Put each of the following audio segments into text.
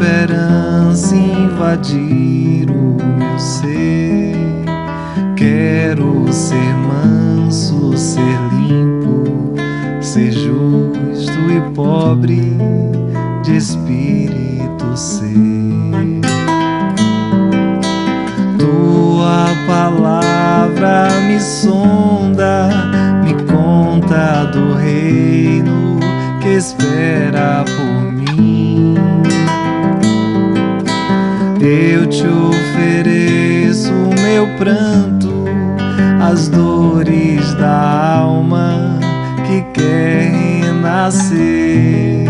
esperança invadir o meu ser. Quero ser manso, ser limpo, ser justo e pobre de espírito ser. Tua palavra me sonda, me conta do reino que espera por mim. Eu te ofereço meu pranto, as dores da alma que quer renascer.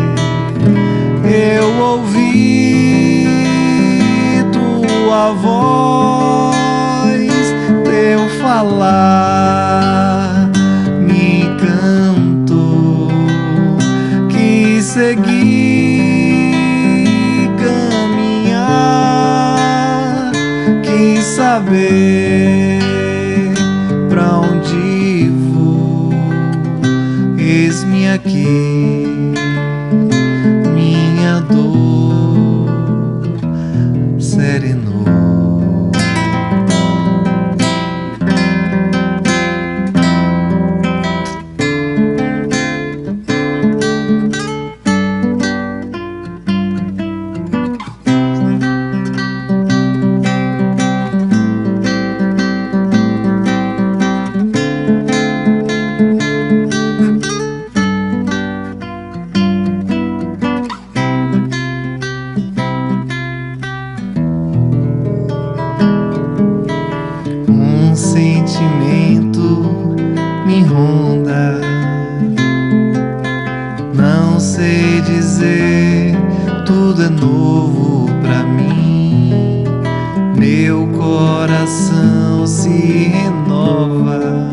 Eu ouvi tua voz, teu falar me encantou, quis seguir, caminhar, quis saber pra onde vou. Eis-me aqui, minha dor serenou. Sentimento me ronda, não sei dizer, tudo é novo pra mim. Meu coração se renova,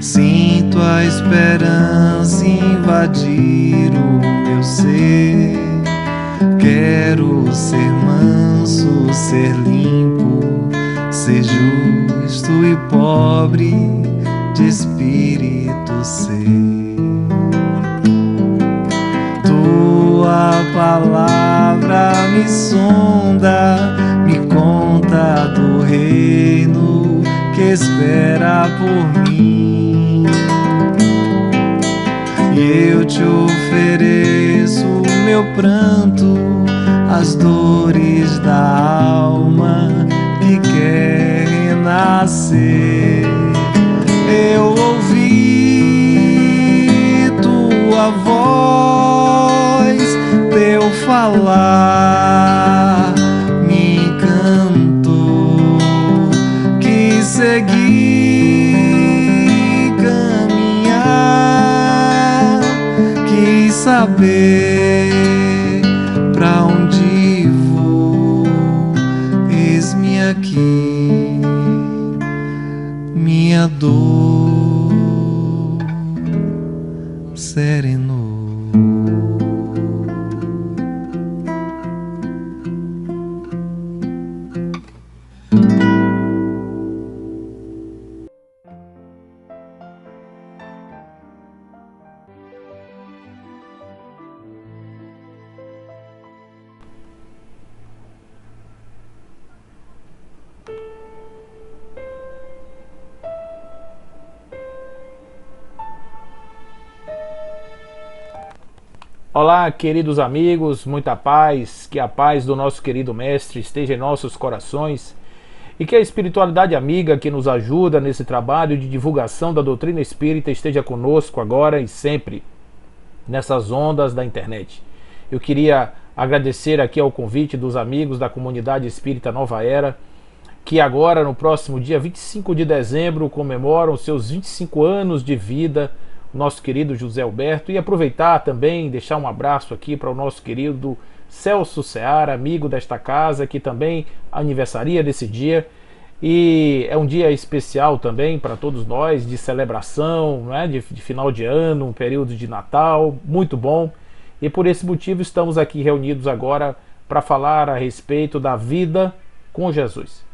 sinto a esperança invadir o meu ser. Quero ser manso, ser limpo, ser justo e pobre de espírito ser. Tua palavra me sonda, me conta do reino que espera por mim. E eu te ofereço meu pranto, as dores da alma que quer renascer. Eu ouvi tua voz, teu falar me encantou, quis seguir, caminhar, quis saber pra onde vou. Eis-me aqui, minha dor serenou. Olá, queridos amigos, muita paz, que a paz do nosso querido Mestre esteja em nossos corações e que a espiritualidade amiga que nos ajuda nesse trabalho de divulgação da doutrina espírita esteja conosco agora e sempre, nessas ondas da internet. Eu queria agradecer aqui ao convite dos amigos da comunidade espírita Nova Era, que agora, no próximo dia 25 de dezembro, comemoram seus 25 anos de vida, nosso querido José Alberto, e aproveitar também, deixar um abraço aqui para o nosso querido Celso Seara, amigo desta casa, que também aniversaria nesse dia, e é um dia especial também para todos nós, de celebração, né, de final de ano, um período de Natal, muito bom, e por esse motivo estamos aqui reunidos agora para falar a respeito da vida com Jesus.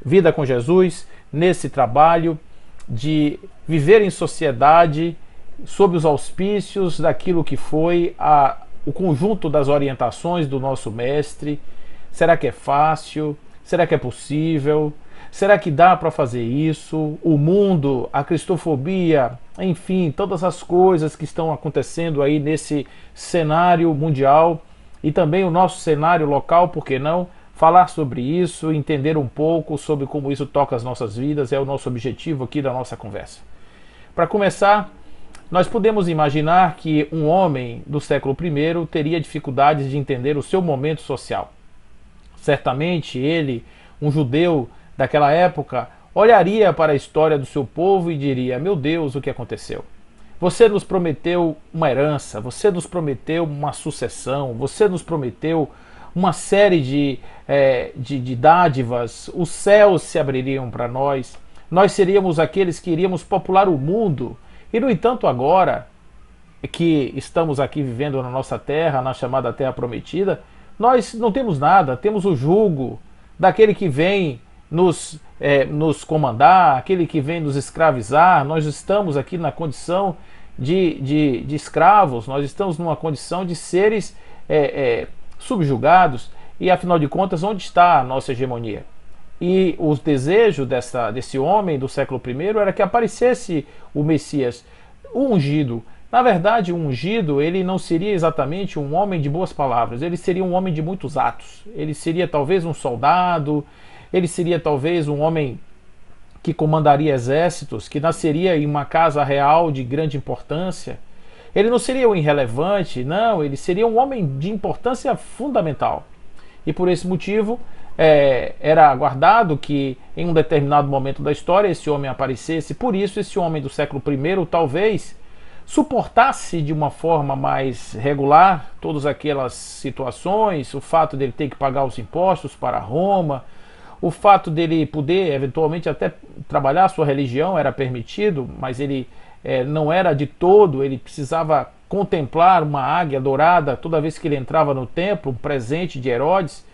Vida com Jesus, nesse trabalho de viver em sociedade, sob os auspícios daquilo que foi a o conjunto das orientações do nosso mestre? Será que é fácil? Será que é possível? Será que dá para fazer isso? O mundo, a cristofobia, enfim, todas as coisas que estão acontecendo aí nesse cenário mundial e também o nosso cenário local, por que não? Falar sobre isso, entender um pouco sobre como isso toca as nossas vidas, é o nosso objetivo aqui da nossa conversa. Para começar, nós podemos imaginar que um homem do século I teria dificuldades de entender o seu momento social. Certamente ele, um judeu daquela época, olharia para a história do seu povo e diria: meu Deus, o que aconteceu? Você nos prometeu uma herança, você nos prometeu uma sucessão, você nos prometeu uma série de dádivas, os céus se abririam para nós seríamos aqueles que iríamos popular o mundo. E no entanto agora que estamos aqui vivendo na nossa terra, na chamada Terra Prometida, nós não temos nada, temos o jugo daquele que vem nos comandar, aquele que vem nos escravizar. Nós estamos aqui na condição de escravos, nós estamos numa condição de seres subjugados, e afinal de contas, onde está a nossa hegemonia? E o desejo desse homem do século I era que aparecesse o Messias, o ungido. Na verdade, o ungido, ele não seria exatamente um homem de boas palavras, ele seria um homem de muitos atos. Ele seria talvez um soldado, ele seria talvez um homem que comandaria exércitos, que nasceria em uma casa real de grande importância. Ele não seria um irrelevante, não, ele seria um homem de importância fundamental. E por esse motivo, era aguardado que em um determinado momento da história esse homem aparecesse. Por isso, esse homem do século I talvez suportasse de uma forma mais regular todas aquelas situações, o fato dele ter que pagar os impostos para Roma, o fato dele poder eventualmente até trabalhar a sua religião era permitido, mas ele não era de todo, ele precisava contemplar uma águia dourada toda vez que ele entrava no templo, um presente de Herodes.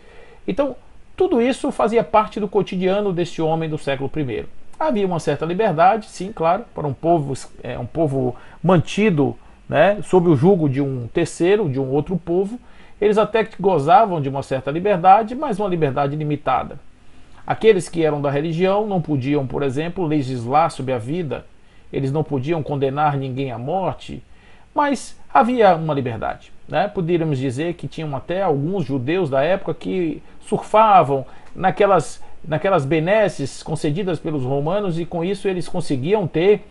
Então, tudo isso fazia parte do cotidiano deste homem do século I. Havia uma certa liberdade, sim, claro, para um povo mantido, né, sob o jugo de um terceiro, de um outro povo. Eles até que gozavam de uma certa liberdade, mas uma liberdade limitada. Aqueles que eram da religião não podiam, por exemplo, legislar sobre a vida, eles não podiam condenar ninguém à morte, mas havia uma liberdade, né? Poderíamos dizer que tinham até alguns judeus da época que surfavam naquelas benesses concedidas pelos romanos, e com isso eles conseguiam ter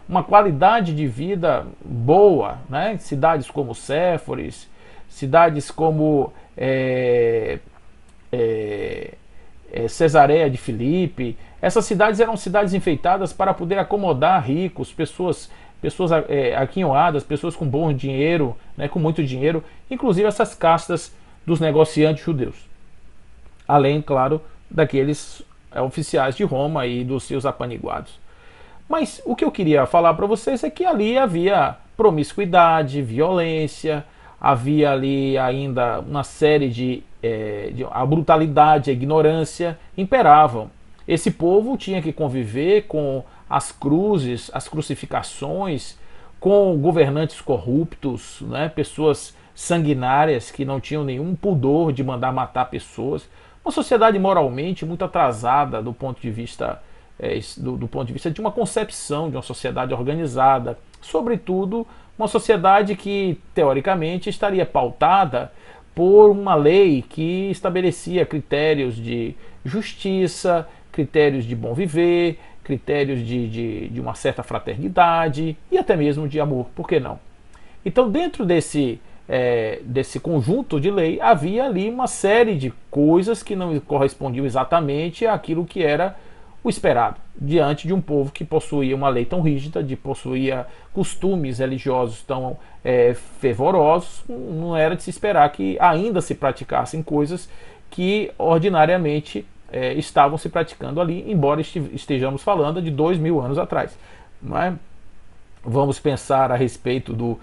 uma qualidade de vida boa, né? Cidades como Séforis, cidades como Cesareia de Filipe, essas cidades eram cidades enfeitadas para poder acomodar ricos, pessoas aquinhoadas, pessoas com bom dinheiro, né, com muito dinheiro, inclusive essas castas dos negociantes judeus. Além, claro, daqueles oficiais de Roma e dos seus apaniguados. Mas o que eu queria falar para vocês é que ali havia promiscuidade, violência, havia ali ainda uma série a brutalidade, a ignorância imperavam. Esse povo tinha que conviver com as cruzes, as crucificações, com governantes corruptos, né, pessoas sanguinárias que não tinham nenhum pudor de mandar matar pessoas. Uma sociedade moralmente muito atrasada do ponto de vista de uma concepção de uma sociedade organizada, sobretudo uma sociedade que teoricamente estaria pautada por uma lei que estabelecia critérios de justiça, critérios de bom viver, critérios de uma certa fraternidade e até mesmo de amor, por que não? Então, dentro desse conjunto de lei, havia ali uma série de coisas que não correspondiam exatamente àquilo que era o esperado, diante de um povo que possuía uma lei tão rígida, possuía costumes religiosos tão fervorosos. Não era de se esperar que ainda se praticassem coisas que ordinariamente estavam se praticando ali, embora estejamos falando de 2000 anos atrás. Não é? Vamos pensar a respeito do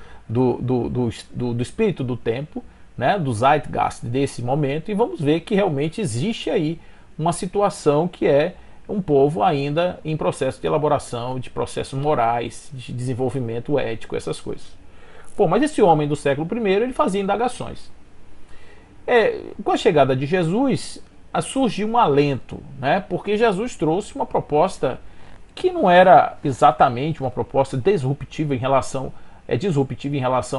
espírito do tempo, né, do Zeitgeist desse momento, e vamos ver que realmente existe aí uma situação que é um povo ainda em processo de elaboração de processos morais, de desenvolvimento ético, essas coisas. Pô, mas esse homem do século I, ele fazia indagações. Com a chegada de Jesus, surgiu um alento, né? Porque Jesus trouxe uma proposta que não era exatamente uma proposta disruptiva em relação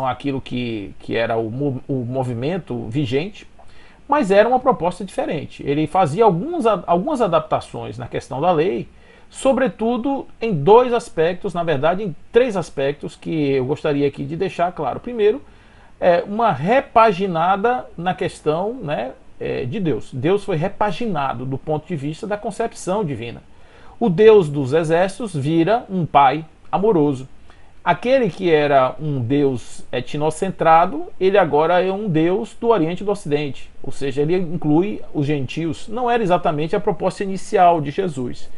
àquilo que era o movimento vigente, mas era uma proposta diferente. Ele fazia algumas adaptações na questão da lei, sobretudo em dois aspectos, na verdade em três aspectos que eu gostaria aqui de deixar claro. Primeiro, uma repaginada na questão, né, de Deus. Deus foi repaginado do ponto de vista da concepção divina. O Deus dos exércitos vira um pai amoroso. Aquele que era um Deus etnocentrado, ele agora é um Deus do Oriente e do Ocidente. Ou seja, ele inclui os gentios. Não era exatamente a proposta inicial de Jesus.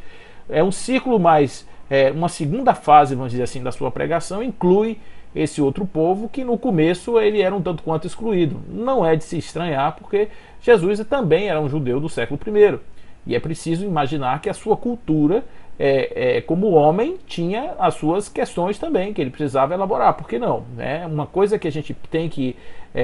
É um ciclo mais, uma segunda fase, vamos dizer assim, da sua pregação, inclui esse outro povo que no começo ele era um tanto quanto excluído. Não é de se estranhar, porque Jesus também era um judeu do século I. E é preciso imaginar que a sua cultura, como homem, tinha as suas questões também, que ele precisava elaborar. Por que não? Uma coisa que a gente tem que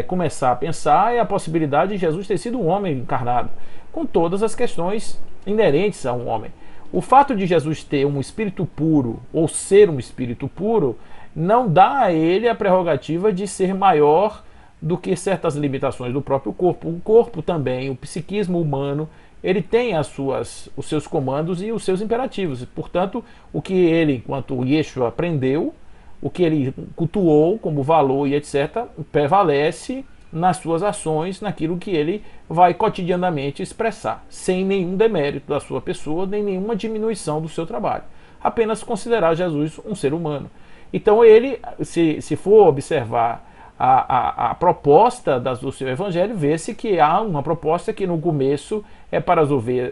começar a pensar é a possibilidade de Jesus ter sido um homem encarnado, com todas as questões inerentes a um homem. O fato de Jesus ter um espírito puro, ou ser um espírito puro, não dá a ele a prerrogativa de ser maior do que certas limitações do próprio corpo. O corpo também, o psiquismo humano, ele tem os seus comandos e os seus imperativos. Portanto, o que ele, enquanto Yeshua, aprendeu, o que ele cultuou como valor e etc., prevalece nas suas ações, naquilo que ele vai cotidianamente expressar, sem nenhum demérito da sua pessoa, nem nenhuma diminuição do seu trabalho. Apenas considerar Jesus um ser humano. Então ele, se for observar a proposta do seu evangelho, vê-se que há uma proposta que no começo é para as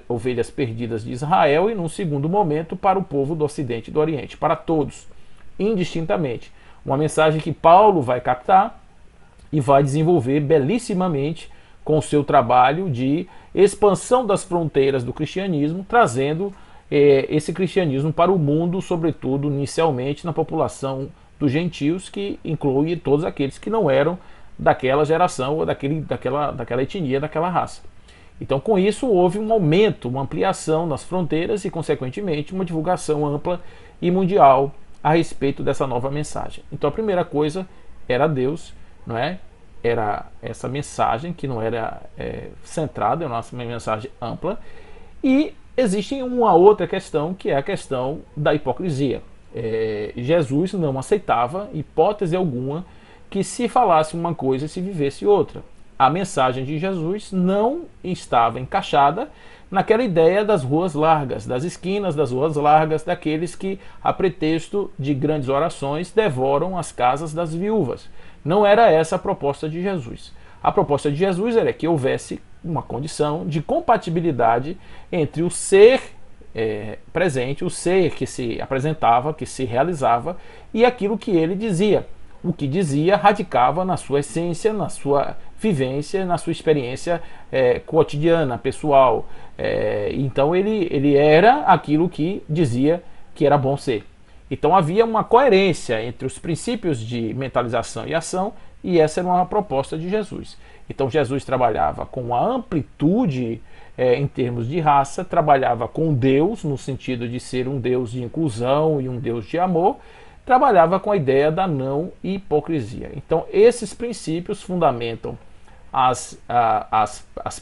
ovelhas perdidas de Israel e num segundo momento para o povo do Ocidente e do Oriente, para todos, indistintamente. Uma mensagem que Paulo vai captar e vai desenvolver belissimamente com o seu trabalho de expansão das fronteiras do cristianismo, trazendo esse cristianismo para o mundo, sobretudo inicialmente na população dos gentios, que inclui todos aqueles que não eram daquela geração ou daquela etnia, daquela raça. Então, com isso, houve um aumento, uma ampliação nas fronteiras e, consequentemente, uma divulgação ampla e mundial a respeito dessa nova mensagem. Então, a primeira coisa era Deus, não é? Era essa mensagem que não era centrada, é uma mensagem ampla. E existe uma outra questão, que é a questão da hipocrisia. Jesus não aceitava, hipótese alguma, que se falasse uma coisa e se vivesse outra. A mensagem de Jesus não estava encaixada naquela ideia das ruas largas, das esquinas das ruas largas, daqueles que, a pretexto de grandes orações, devoram as casas das viúvas. Não era essa a proposta de Jesus. A proposta de Jesus era que houvesse uma condição de compatibilidade entre o ser presente, o ser que se apresentava, que se realizava, e aquilo que ele dizia. O que dizia radicava na sua essência, na sua vivência, na sua experiência cotidiana, pessoal. Então ele era aquilo que dizia que era bom ser. Então havia uma coerência entre os princípios de mentalização e ação, e essa era uma proposta de Jesus. Então Jesus trabalhava com a amplitude em termos de raça, trabalhava com Deus, no sentido de ser um Deus de inclusão e um Deus de amor, trabalhava com a ideia da não hipocrisia. Então esses princípios fundamentam as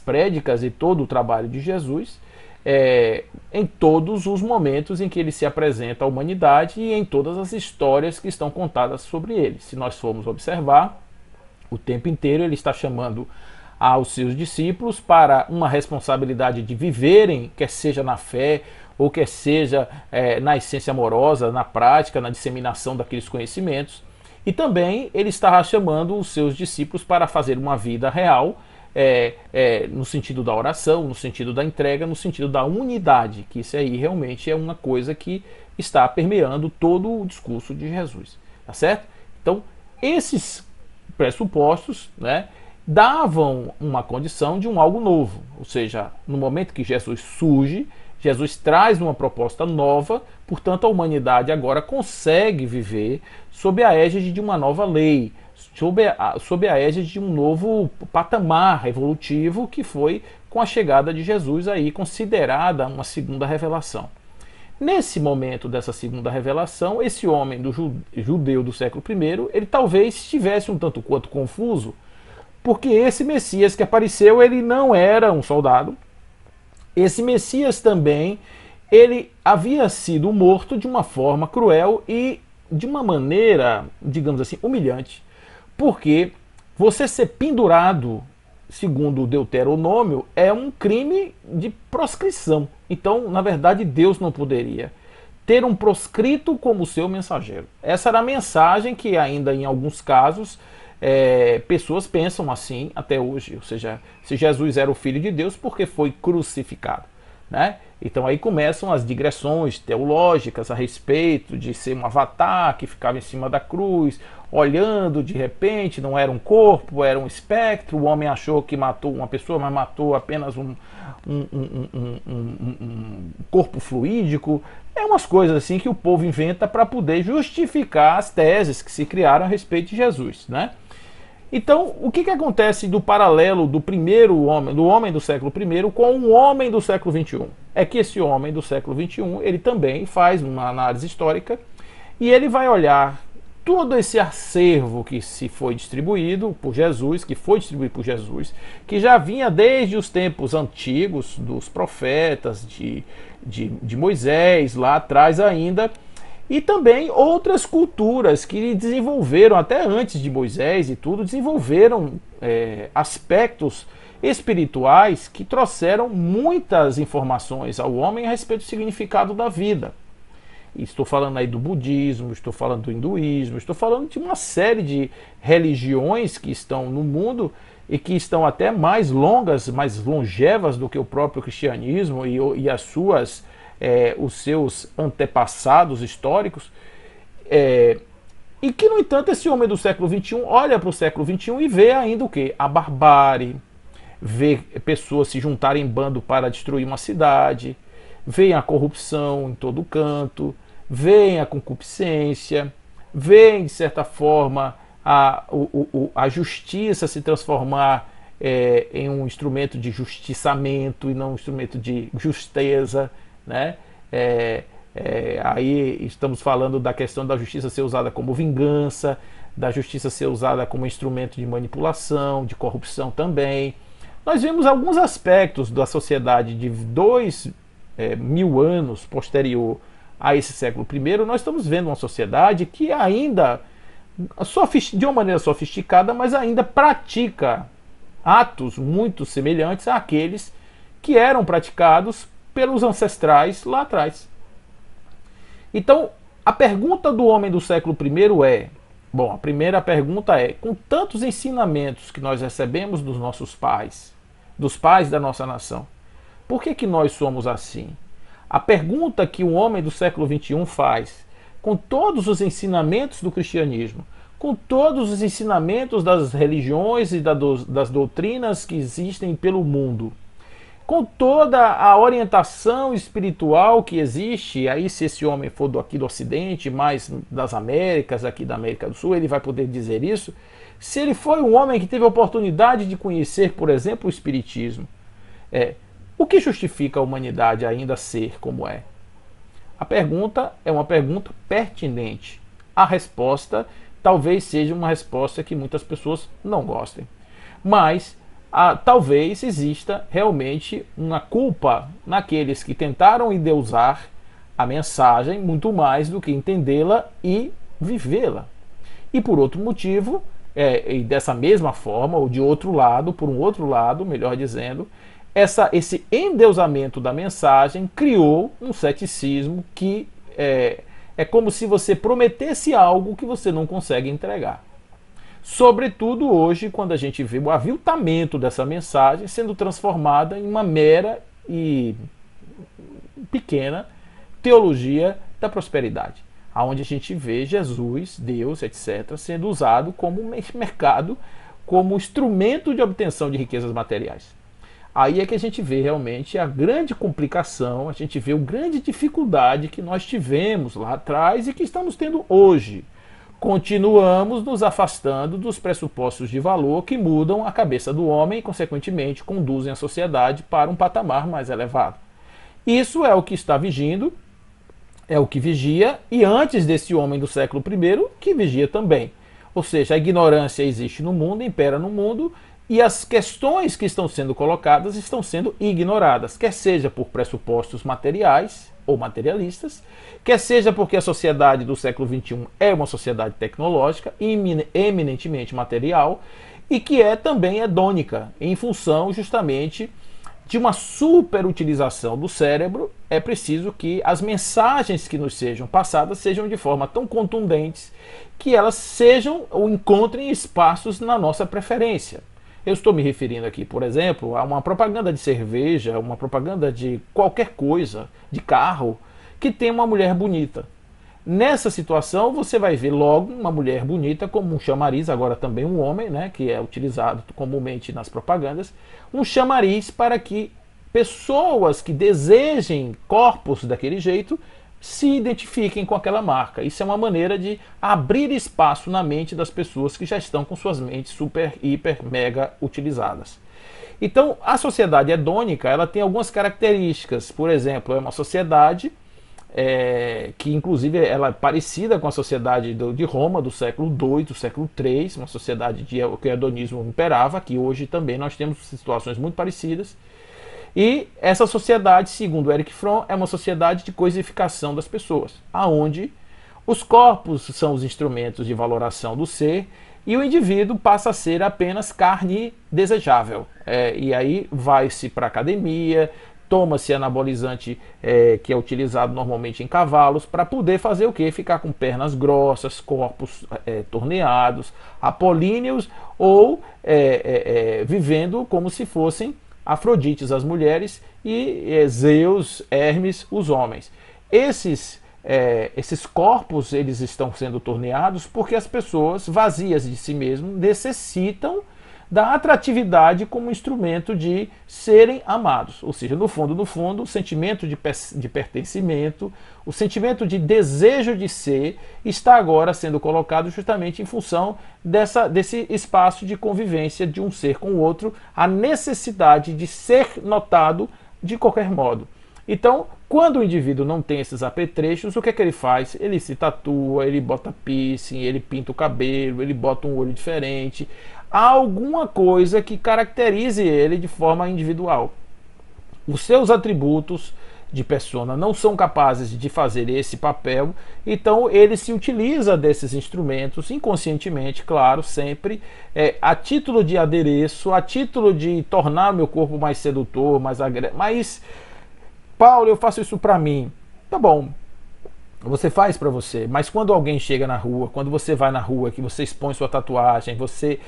prédicas e todo o trabalho de Jesus em todos os momentos em que ele se apresenta à humanidade e em todas as histórias que estão contadas sobre ele. Se nós formos observar, o tempo inteiro ele está chamando aos seus discípulos para uma responsabilidade de viverem, quer seja na fé ou quer seja na essência amorosa, na prática, na disseminação daqueles conhecimentos. E também ele está chamando os seus discípulos para fazer uma vida real, no sentido da oração, no sentido da entrega, no sentido da unidade, que isso aí realmente é uma coisa que está permeando todo o discurso de Jesus, tá certo? Então, esses pressupostos, né, davam uma condição de um algo novo, ou seja, no momento que Jesus surge, Jesus traz uma proposta nova, portanto a humanidade agora consegue viver sob a égide de uma nova lei, sob a égide de um novo patamar evolutivo que foi com a chegada de Jesus aí, considerada uma segunda revelação. Nesse momento dessa segunda revelação, esse homem do judeu do século I, ele talvez estivesse um tanto quanto confuso, porque esse Messias que apareceu, ele não era um soldado. Esse Messias também, ele havia sido morto de uma forma cruel e de uma maneira, digamos assim, humilhante, porque você ser pendurado, segundo o Deuteronômio, é um crime de proscrição. Então, na verdade, Deus não poderia ter um proscrito como seu mensageiro. Essa era a mensagem que ainda em alguns casos pessoas pensam assim até hoje. Ou seja, se Jesus era o Filho de Deus, porque foi crucificado, né? Então aí começam as digressões teológicas a respeito de ser um avatar que ficava em cima da cruz, olhando de repente, não era um corpo, era um espectro. O homem achou que matou uma pessoa, mas matou apenas um corpo fluídico. É umas coisas assim que o povo inventa para poder justificar as teses que se criaram a respeito de Jesus, né? Então, o que acontece do paralelo do primeiro homem, do homem do século I com o homem do século XXI? É que esse homem do século XXI, ele também faz uma análise histórica e ele vai olhar todo esse acervo que se foi distribuído por Jesus, que já vinha desde os tempos antigos, dos profetas, de Moisés, lá atrás ainda, e também outras culturas que desenvolveram, até antes de Moisés e tudo, desenvolveram aspectos espirituais que trouxeram muitas informações ao homem a respeito do significado da vida. Estou falando aí do budismo, estou falando do hinduísmo, estou falando de uma série de religiões que estão no mundo e que estão até mais longas, mais longevas do que o próprio cristianismo e os seus antepassados históricos, e que, no entanto, esse homem do século XXI olha para o século XXI e vê ainda o quê? A barbárie, vê pessoas se juntarem em bando para destruir uma cidade, vê a corrupção em todo canto, vê a concupiscência, vê, de certa forma, a justiça se transformar em um instrumento de justiçamento e não um instrumento de justeza, né? Aí estamos falando da questão da justiça ser usada como vingança, da justiça ser usada como instrumento de manipulação, de corrupção também. Nós vemos alguns aspectos da sociedade de 2000 anos posterior a esse século I. Nós estamos vendo uma sociedade que ainda, de uma maneira sofisticada, mas ainda pratica atos muito semelhantes àqueles que eram praticados pelos ancestrais lá atrás. Então, a pergunta do homem do século I a primeira pergunta é: com tantos ensinamentos que nós recebemos dos nossos pais, dos pais da nossa nação, por que nós somos assim? A pergunta que o homem do século XXI faz, com todos os ensinamentos do cristianismo, com todos os ensinamentos das religiões e das doutrinas que existem pelo mundo, com toda a orientação espiritual que existe, aí se esse homem for aqui do Ocidente, mais das Américas, aqui da América do Sul, ele vai poder dizer isso. Se ele foi um homem que teve a oportunidade de conhecer, por exemplo, o Espiritismo, o que justifica a humanidade ainda ser como é? A pergunta é uma pergunta pertinente. A resposta talvez seja uma resposta que muitas pessoas não gostem, mas talvez exista realmente uma culpa naqueles que tentaram endeusar a mensagem muito mais do que entendê-la e vivê-la. E por outro motivo, e dessa mesma forma, ou de outro lado, por um outro lado, melhor dizendo, esse endeusamento da mensagem criou um ceticismo que é como se você prometesse algo que você não consegue entregar. Sobretudo hoje, quando a gente vê o aviltamento dessa mensagem sendo transformada em uma mera e pequena teologia da prosperidade, onde a gente vê Jesus, Deus, etc., sendo usado como mercado, como instrumento de obtenção de riquezas materiais. Aí é que a gente vê realmente a grande complicação, a gente vê a grande dificuldade que nós tivemos lá atrás e que estamos tendo hoje continuamos nos afastando dos pressupostos de valor que mudam a cabeça do homem e, consequentemente, conduzem a sociedade para um patamar mais elevado. Isso é o que está vigindo, é o que vigia, e antes desse homem do século I, que vigia também. Ou seja, a ignorância existe no mundo, impera no mundo, e as questões que estão sendo colocadas estão sendo ignoradas, quer seja por pressupostos materiais ou materialistas, quer seja porque a sociedade do século XXI é uma sociedade tecnológica, eminentemente material, e que é também hedônica, em função justamente de uma superutilização do cérebro. É preciso que as mensagens que nos sejam passadas sejam de forma tão contundentes que elas sejam ou encontrem espaços na nossa preferência. Eu estou me referindo aqui, por exemplo, a uma propaganda de cerveja, uma propaganda de qualquer coisa, de carro, que tem uma mulher bonita. Nessa situação, você vai ver logo uma mulher bonita como um chamariz, agora também um homem, né, que é utilizado comumente nas propagandas, um chamariz para que pessoas que desejem corpos daquele jeito se identifiquem com aquela marca. Isso é uma maneira de abrir espaço na mente das pessoas que já estão com suas mentes super, hiper, mega utilizadas. Então, a sociedade hedônica, ela tem algumas características. Por exemplo, é uma sociedade que inclusive ela é parecida com a sociedade de Roma do século II, do século III, uma sociedade que o hedonismo imperava, que hoje também nós temos situações muito parecidas. E essa sociedade, segundo Erich Fromm, é uma sociedade de coisificação das pessoas, aonde os corpos são os instrumentos de valoração do ser e o indivíduo passa a ser apenas carne desejável. E aí vai-se para a academia, toma-se anabolizante que é utilizado normalmente em cavalos para poder fazer o quê? Ficar com pernas grossas, corpos torneados, apolíneos ou vivendo como se fossem Afrodites as mulheres e Zeus, Hermes os homens. Esses corpos eles estão sendo torneados porque as pessoas vazias de si mesmas necessitam da atratividade como instrumento de serem amados. Ou seja, no fundo, o sentimento de pertencimento, o sentimento de desejo de ser, está agora sendo colocado justamente em função desse espaço de convivência de um ser com o outro, a necessidade de ser notado de qualquer modo. Então, quando o indivíduo não tem esses apetrechos, o que é que ele faz? Ele se tatua, ele bota piercing, ele pinta o cabelo, ele bota um olho diferente. Há alguma coisa que caracterize ele de forma individual. Os seus atributos de persona não são capazes de fazer esse papel, então ele se utiliza desses instrumentos inconscientemente, claro, sempre a título de adereço, a título de tornar meu corpo mais sedutor, mais agressivo. Mas, Paulo, eu faço isso para mim. Tá bom, você faz para você, mas quando alguém chega na rua, quando você vai na rua, que você expõe sua tatuagem, você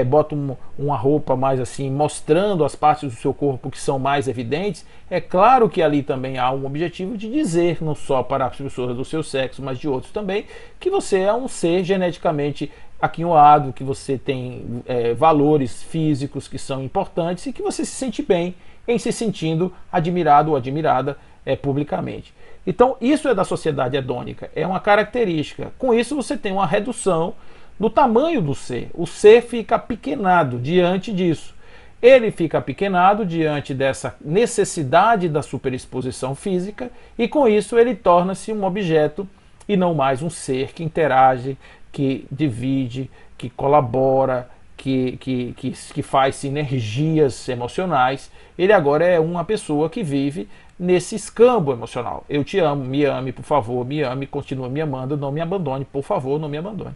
bota uma roupa mais assim, mostrando as partes do seu corpo que são mais evidentes, é claro que ali também há um objetivo de dizer, não só para as pessoas do seu sexo, mas de outros também, que você é um ser geneticamente aquinhoado, que você tem valores físicos que são importantes e que você se sente bem em se sentindo admirado ou admirada publicamente. Então, isso é da sociedade hedônica, é uma característica. Com isso, você tem uma redução do tamanho do ser. O ser fica apequenado diante disso. Ele fica apequenado diante dessa necessidade da superexposição física e, com isso, ele torna-se um objeto e não mais um ser que interage, que divide, que colabora, que faz sinergias emocionais. Ele agora é uma pessoa que vive nesse escambo emocional. Eu te amo, me ame, por favor, me ame, continua me amando, não me abandone, por favor, não me abandone.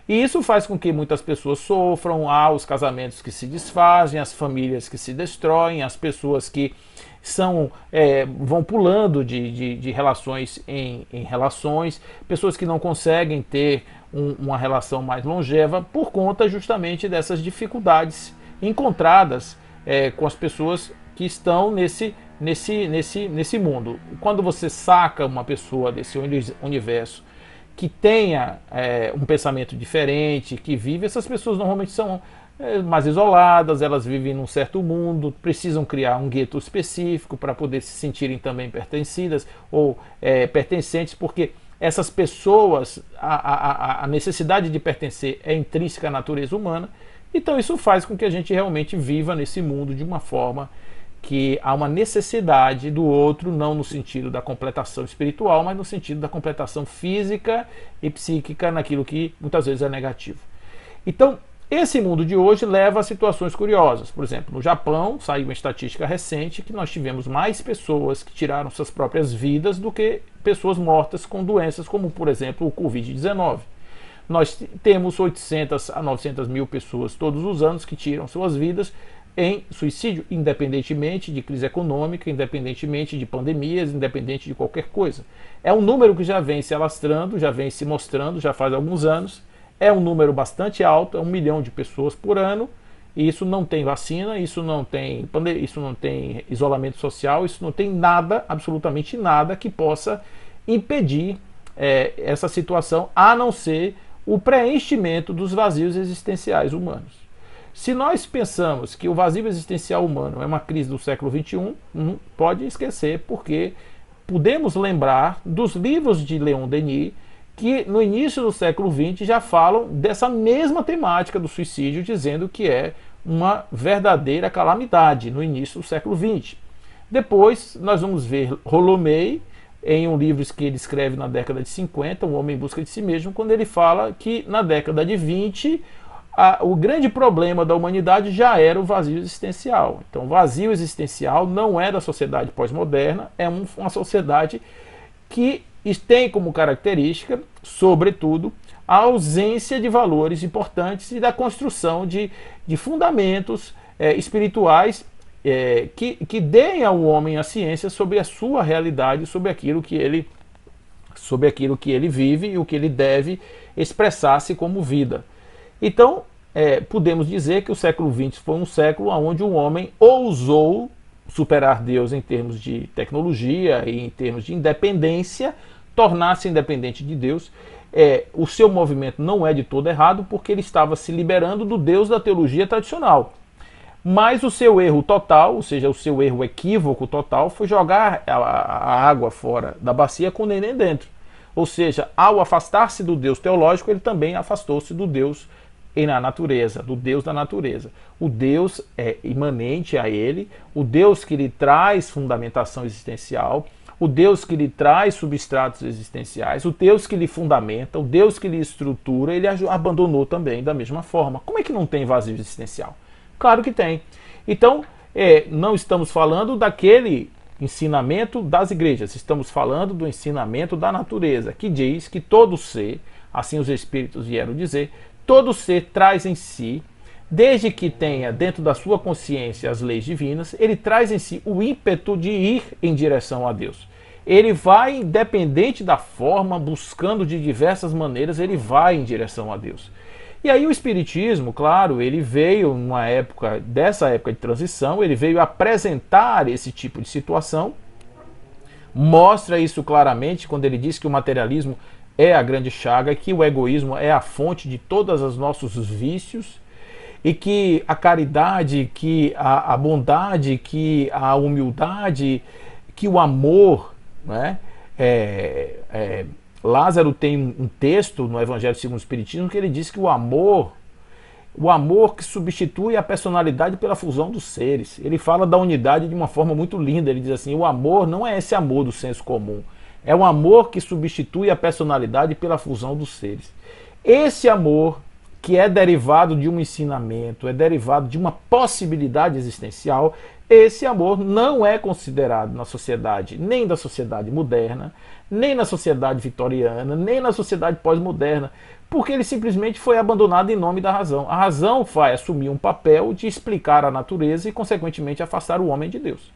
E isso faz com que muitas pessoas sofram, há os casamentos que se desfazem, as famílias que se destroem, as pessoas que vão pulando de relações em relações, pessoas que não conseguem ter uma relação mais longeva por conta justamente dessas dificuldades encontradas com as pessoas que estão nesse mundo. Quando você saca uma pessoa desse universo que tenha um pensamento diferente, que vive, essas pessoas normalmente são mais isoladas, elas vivem num certo mundo, precisam criar um gueto específico para poder se sentirem também pertencidas ou pertencentes, porque essas pessoas, a necessidade de pertencer é intrínseca à natureza humana, então isso faz com que a gente realmente viva nesse mundo de uma forma que há uma necessidade do outro, não no sentido da completação espiritual, mas no sentido da completação física e psíquica naquilo que muitas vezes é negativo. Então, esse mundo de hoje leva a situações curiosas. Por exemplo, no Japão, saiu uma estatística recente que nós tivemos mais pessoas que tiraram suas próprias vidas do que pessoas mortas com doenças como, por exemplo, o Covid-19. Nós temos 800 a 900 mil pessoas todos os anos que tiram suas vidas em suicídio, independentemente de crise econômica, independentemente de pandemias, independente de qualquer coisa. É um número que já vem se alastrando, já vem se mostrando, já faz alguns anos. É um número bastante alto, é 1 milhão de pessoas por ano, e isso não tem vacina, isso não tem isolamento social, isso não tem nada, absolutamente nada, que possa impedir essa situação, a não ser o preenchimento dos vazios existenciais humanos. Se nós pensamos que o vazio existencial humano é uma crise do século XXI, pode esquecer, porque podemos lembrar dos livros de Leon Denis, que no início do século XX já falam dessa mesma temática do suicídio, dizendo que é uma verdadeira calamidade no início do século XX. Depois nós vamos ver Rolomei, em um livro que ele escreve na década de 50, Um Homem em Busca de Si Mesmo, quando ele fala que na década de 20 o grande problema da humanidade já era o vazio existencial. Então, o vazio existencial não é da sociedade pós-moderna, é uma sociedade que tem como característica, sobretudo, a ausência de valores importantes e da construção de fundamentos espirituais que deem ao homem a ciência sobre a sua realidade, sobre aquilo que ele vive e o que ele deve expressar-se como vida. Então, podemos dizer que o século XX foi um século onde o homem ousou superar Deus em termos de tecnologia e em termos de independência, tornar-se independente de Deus. O seu movimento não é de todo errado, porque ele estava se liberando do Deus da teologia tradicional. Mas o seu erro total, ou seja, o seu erro equívoco total, foi jogar a água fora da bacia com o neném dentro. Ou seja, ao afastar-se do Deus teológico, ele também afastou-se do Deus na natureza, do Deus da natureza. O Deus é imanente a ele, o Deus que lhe traz fundamentação existencial, o Deus que lhe traz substratos existenciais, o Deus que lhe fundamenta, o Deus que lhe estrutura, ele abandonou também da mesma forma. Como é que não tem vazio existencial? Claro que tem. Então, não estamos falando daquele ensinamento das igrejas, estamos falando do ensinamento da natureza, que diz que todo ser, assim os espíritos vieram dizer, todo ser traz em si, desde que tenha dentro da sua consciência as leis divinas, ele traz em si o ímpeto de ir em direção a Deus. Ele vai, independente da forma, buscando de diversas maneiras, ele vai em direção a Deus. E aí o Espiritismo, claro, ele veio dessa época de transição, ele veio apresentar esse tipo de situação, mostra isso claramente quando ele diz que o materialismo é a grande chaga, que o egoísmo é a fonte de todos os nossos vícios, e que a caridade, que a bondade, que a humildade, que o amor, né? Lázaro tem um texto no Evangelho segundo o Espiritismo que ele diz que o amor que substitui a personalidade pela fusão dos seres. Ele fala da unidade de uma forma muito linda. Ele diz assim: o amor não é esse amor do senso comum, é um amor que substitui a personalidade pela fusão dos seres. Esse amor, que é derivado de um ensinamento, é derivado de uma possibilidade existencial, esse amor não é considerado na sociedade, nem da sociedade moderna, nem na sociedade vitoriana, nem na sociedade pós-moderna, porque ele simplesmente foi abandonado em nome da razão. A razão vai assumir um papel de explicar a natureza e, consequentemente, afastar o homem de Deus.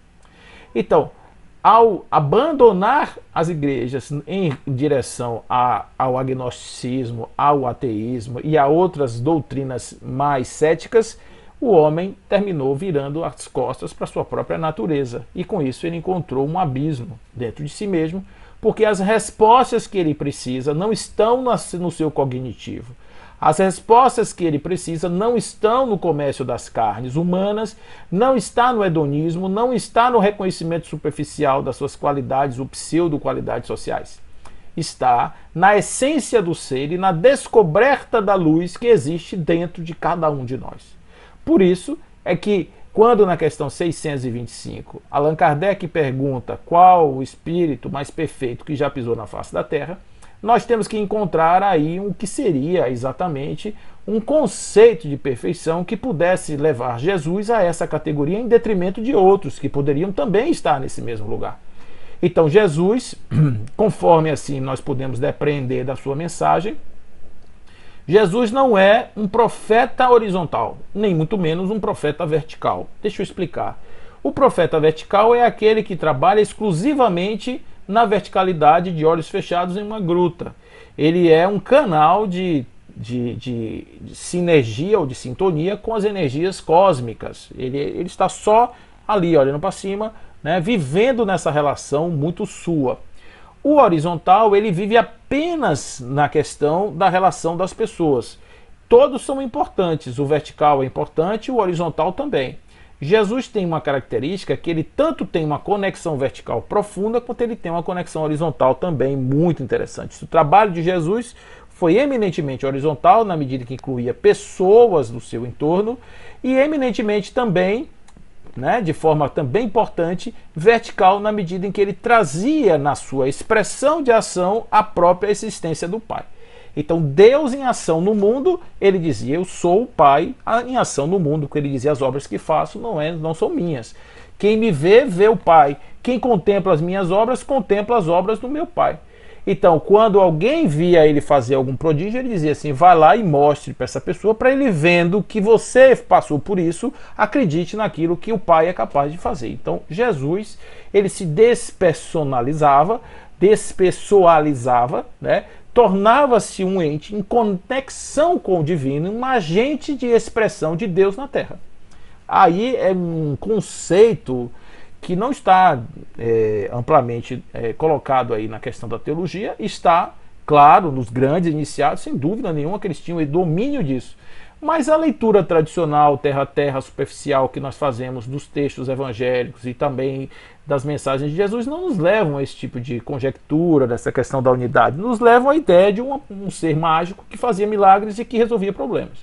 Então, ao abandonar as igrejas em direção ao agnosticismo, ao ateísmo e a outras doutrinas mais céticas, o homem terminou virando as costas para a sua própria natureza. E com isso ele encontrou um abismo dentro de si mesmo, porque as respostas que ele precisa não estão no seu cognitivo. As respostas que ele precisa não estão no comércio das carnes humanas, não está no hedonismo, não está no reconhecimento superficial das suas qualidades ou pseudo-qualidades sociais. está na essência do ser e na descoberta da luz que existe dentro de cada um de nós. Por isso é que, quando na questão 625, Allan Kardec pergunta qual o espírito mais perfeito que já pisou na face da Terra, nós temos que encontrar aí o que seria exatamente um conceito de perfeição que pudesse levar Jesus a essa categoria em detrimento de outros que poderiam também estar nesse mesmo lugar. Então Jesus, conforme assim nós podemos depreender da sua mensagem, Jesus não é um profeta horizontal, nem muito menos um profeta vertical. Deixa eu explicar. O profeta vertical é aquele que trabalha exclusivamente na verticalidade de olhos fechados em uma gruta. Ele é um canal de sinergia ou de sintonia com as energias cósmicas. Ele está só ali, olhando para cima, né, vivendo nessa relação muito sua. O horizontal, ele vive apenas na questão da relação das pessoas. Todos são importantes, o vertical é importante, o horizontal também. Jesus tem uma característica que ele tanto tem uma conexão vertical profunda, quanto ele tem uma conexão horizontal também muito interessante. O trabalho de Jesus foi eminentemente horizontal, na medida que incluía pessoas do seu entorno, e eminentemente também, né, de forma também importante, vertical, na medida em que ele trazia na sua expressão de ação a própria existência do Pai. Então Deus em ação no mundo, ele dizia, eu sou o Pai em ação no mundo, porque ele dizia, as obras que faço não são minhas. Quem me vê, vê o Pai. Quem contempla as minhas obras, contempla as obras do meu Pai. Então, quando alguém via ele fazer algum prodígio, ele dizia assim, vai lá e mostre para essa pessoa, para ele vendo que você passou por isso, acredite naquilo que o Pai é capaz de fazer. Então, Jesus, ele se despessoalizava, né? Tornava-se um ente em conexão com o divino, um agente de expressão de Deus na Terra. Aí é um conceito que não está amplamente colocado aí na questão da teologia, está, claro, nos grandes iniciados, sem dúvida nenhuma que eles tinham o domínio disso. Mas a leitura tradicional, terra-terra, superficial que nós fazemos dos textos evangélicos e também das mensagens de Jesus não nos levam a esse tipo de conjectura, dessa questão da unidade. Nos levam à ideia de um ser mágico que fazia milagres e que resolvia problemas.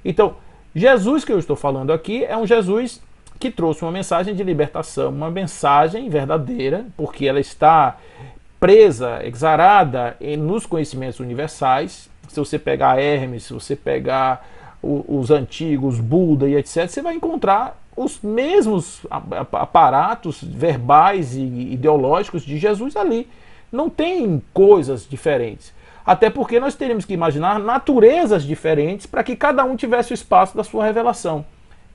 Então, Jesus que eu estou falando aqui é um Jesus que trouxe uma mensagem de libertação, uma mensagem verdadeira, porque ela está presa, exarada nos conhecimentos universais. Se você pegar Hermes, se você pegar os antigos, Buda e etc., você vai encontrar os mesmos aparatos verbais e ideológicos de Jesus ali. Não tem coisas diferentes. Até porque nós teríamos que imaginar naturezas diferentes para que cada um tivesse o espaço da sua revelação.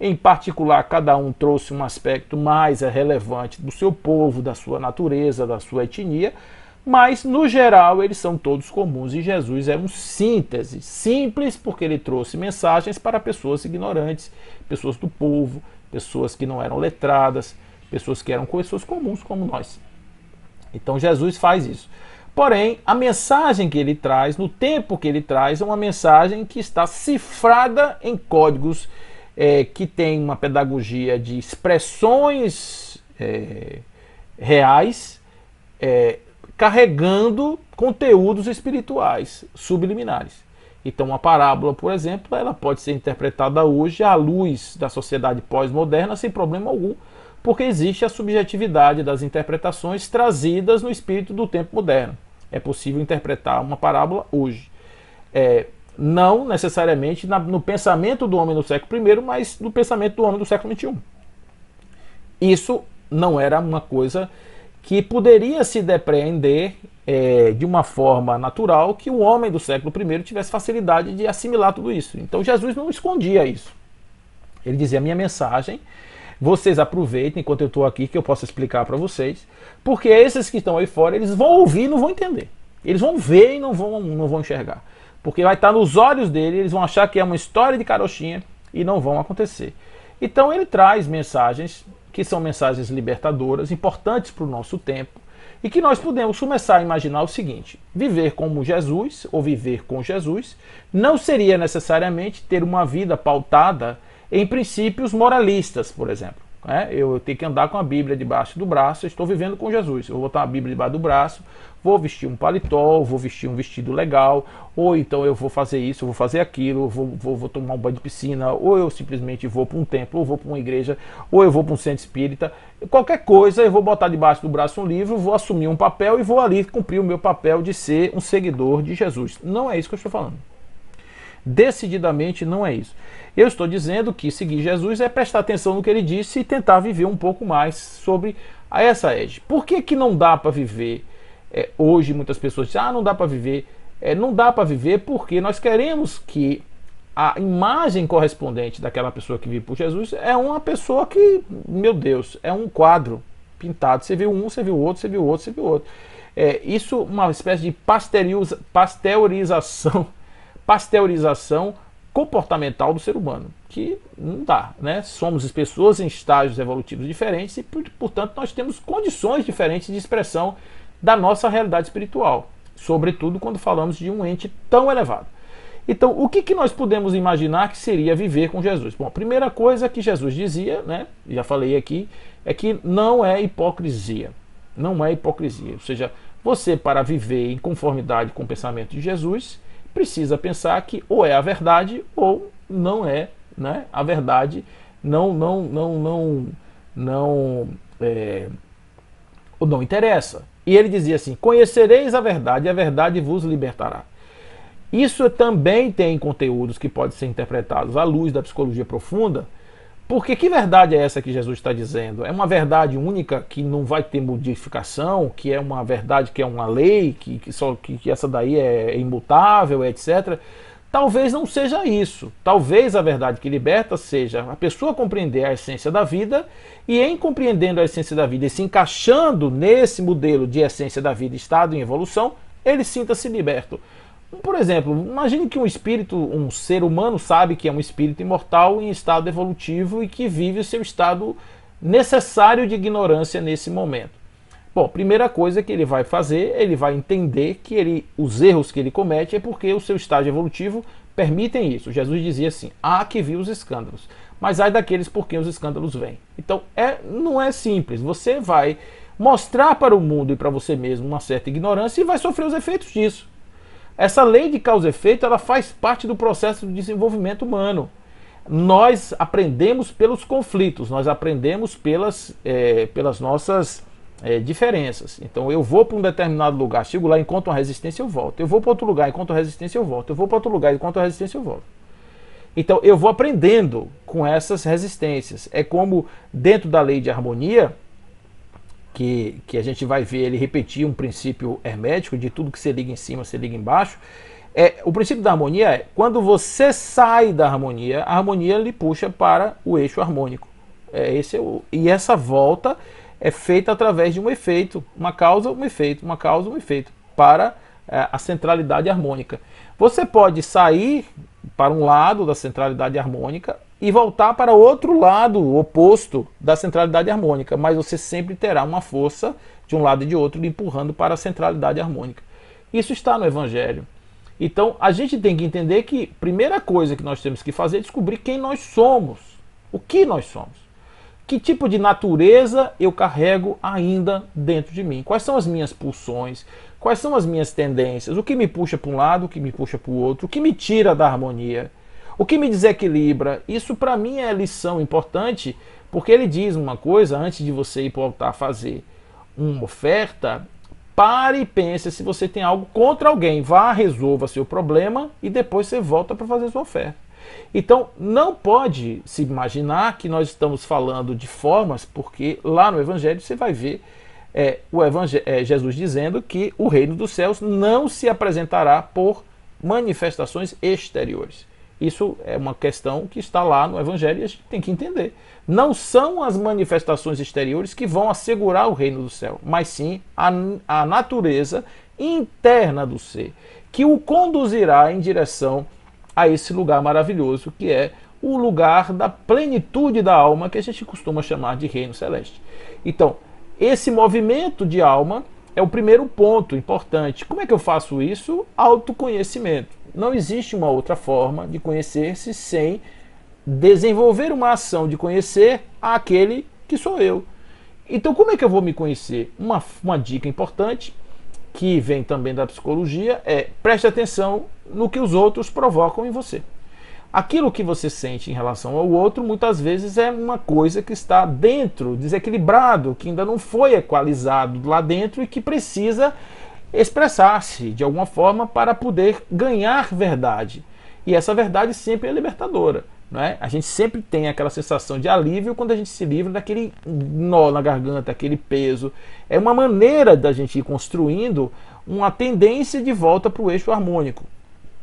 Em particular, cada um trouxe um aspecto mais relevante do seu povo, da sua natureza, da sua etnia, mas, no geral, eles são todos comuns e Jesus é um síntese, simples, porque ele trouxe mensagens para pessoas ignorantes, pessoas do povo, pessoas que não eram letradas, pessoas que eram pessoas comuns como nós. Então, Jesus faz isso. Porém, a mensagem que ele traz, no tempo que ele traz, é uma mensagem que está cifrada em códigos que tem uma pedagogia de expressões reais, carregando conteúdos espirituais subliminares. Então, uma parábola, por exemplo, ela pode ser interpretada hoje à luz da sociedade pós-moderna sem problema algum, porque existe a subjetividade das interpretações trazidas no espírito do tempo moderno. É possível interpretar uma parábola hoje. Não necessariamente no pensamento do homem do século I, mas no pensamento do homem do século XXI. Isso não era uma coisa que poderia se depreender de uma forma natural que o homem do século I tivesse facilidade de assimilar tudo isso. Então Jesus não escondia isso. Ele dizia, a minha mensagem, vocês aproveitem enquanto eu estou aqui, que eu posso explicar para vocês, porque esses que estão aí fora, eles vão ouvir e não vão entender. Eles vão ver e não vão enxergar. Porque vai estar nos olhos dele, eles vão achar que é uma história de carochinha e não vão acontecer. Então ele traz mensagens que são mensagens libertadoras, importantes para o nosso tempo, e que nós podemos começar a imaginar o seguinte: viver como Jesus, ou viver com Jesus, não seria necessariamente ter uma vida pautada em princípios moralistas, por exemplo. né? Eu tenho que andar com a Bíblia debaixo do braço, eu estou vivendo com Jesus. Eu vou botar a Bíblia debaixo do braço, vou vestir um paletó, vou vestir um vestido legal, ou então eu vou fazer isso, eu vou fazer aquilo, vou tomar um banho de piscina, ou eu simplesmente vou para um templo, ou vou para uma igreja, ou eu vou para um centro espírita. Qualquer coisa, eu vou botar debaixo do braço um livro, vou assumir um papel e vou ali cumprir o meu papel de ser um seguidor de Jesus. Não é isso que eu estou falando. Decididamente não é isso. Eu estou dizendo que seguir Jesus é prestar atenção no que ele disse e tentar viver um pouco mais sobre essa égide. Por que que não dá para viver? Hoje muitas pessoas dizem, não dá para viver. Não dá para viver porque nós queremos que a imagem correspondente daquela pessoa que vive por Jesus é uma pessoa que, meu Deus, é um quadro pintado. Você viu um, você viu outro, você viu outro, você viu outro. Isso uma espécie de pasteurização comportamental do ser humano, que não dá, né? Somos pessoas em estágios evolutivos diferentes e, portanto, nós temos condições diferentes de expressão da nossa realidade espiritual, sobretudo quando falamos de um ente tão elevado. Então, o que nós podemos imaginar que seria viver com Jesus? Bom, a primeira coisa que Jesus dizia, né, já falei aqui, é que não é hipocrisia. Não é hipocrisia. Ou seja, você, para viver em conformidade com o pensamento de Jesus, precisa pensar que ou é a verdade ou não é, né? A verdade não interessa. E ele dizia assim: conhecereis a verdade e a verdade vos libertará. Isso também tem conteúdos que podem ser interpretados à luz da psicologia profunda, porque que verdade é essa que Jesus está dizendo? É uma verdade única que não vai ter modificação, que é uma verdade que é uma lei, que essa daí é imutável, etc. Talvez não seja isso. Talvez a verdade que liberta seja a pessoa compreender a essência da vida e, em compreendendo a essência da vida e se encaixando nesse modelo de essência da vida, estado em evolução, ele sinta-se liberto. Por exemplo, imagine que um espírito, um ser humano sabe que é um espírito imortal em estado evolutivo e que vive o seu estado necessário de ignorância nesse momento. Bom, primeira coisa que ele vai fazer, ele vai entender que os erros que ele comete é porque o seu estágio evolutivo permitem isso. Jesus dizia assim: há que vir os escândalos, mas ai daqueles por quem os escândalos vêm. Então, não é simples. Você vai mostrar para o mundo e para você mesmo uma certa ignorância e vai sofrer os efeitos disso. Essa lei de causa e efeito, ela faz parte do processo de desenvolvimento humano. Nós aprendemos pelos conflitos, nós aprendemos pelas nossas diferenças. Então eu vou para um determinado lugar, chego lá, encontro uma resistência, eu volto. Eu vou para outro lugar, encontro resistência, eu volto. Eu vou para outro lugar, encontro resistência, eu volto. Então eu vou aprendendo com essas resistências. É como dentro da lei de harmonia, que a gente vai ver ele repetir um princípio hermético de tudo que você liga em cima, você liga embaixo. O princípio da harmonia é quando você sai da harmonia, a harmonia lhe puxa para o eixo harmônico. E essa volta é feita através de um efeito, uma causa, um efeito, uma causa, um efeito, para a centralidade harmônica. Você pode sair para um lado da centralidade harmônica e voltar para outro lado oposto da centralidade harmônica, mas você sempre terá uma força de um lado e de outro lhe empurrando para a centralidade harmônica. Isso está no Evangelho. Então a gente tem que entender que a primeira coisa que nós temos que fazer é descobrir quem nós somos, o que nós somos, que tipo de natureza eu carrego ainda dentro de mim, quais são as minhas pulsões, quais são as minhas tendências, o que me puxa para um lado, o que me puxa para o outro, o que me tira da harmonia, o que me desequilibra. Isso para mim é lição importante, porque ele diz uma coisa: antes de você ir voltar a fazer uma oferta, pare e pense se você tem algo contra alguém. Vá, resolva seu problema e depois você volta para fazer sua oferta. Então não pode se imaginar que nós estamos falando de formas, porque lá no Evangelho você vai ver Jesus dizendo que o reino dos céus não se apresentará por manifestações exteriores. Isso é uma questão que está lá no Evangelho e a gente tem que entender. Não são as manifestações exteriores que vão assegurar o reino do céu, mas sim a natureza interna do ser, que o conduzirá em direção a esse lugar maravilhoso, que é o lugar da plenitude da alma, que a gente costuma chamar de reino celeste. Então, esse movimento de alma é o primeiro ponto importante. Como é que eu faço isso? Autoconhecimento. Não existe uma outra forma de conhecer-se sem desenvolver uma ação de conhecer aquele que sou eu. Então, como é que eu vou me conhecer? Uma dica importante, que vem também da psicologia, é preste atenção no que os outros provocam em você. Aquilo que você sente em relação ao outro, muitas vezes é uma coisa que está dentro, desequilibrado, que ainda não foi equalizado lá dentro e que precisa expressar-se de alguma forma para poder ganhar verdade. E essa verdade sempre é libertadora. Não é? A gente sempre tem aquela sensação de alívio quando a gente se livra daquele nó na garganta, aquele peso. É uma maneira da gente ir construindo uma tendência de volta para o eixo harmônico.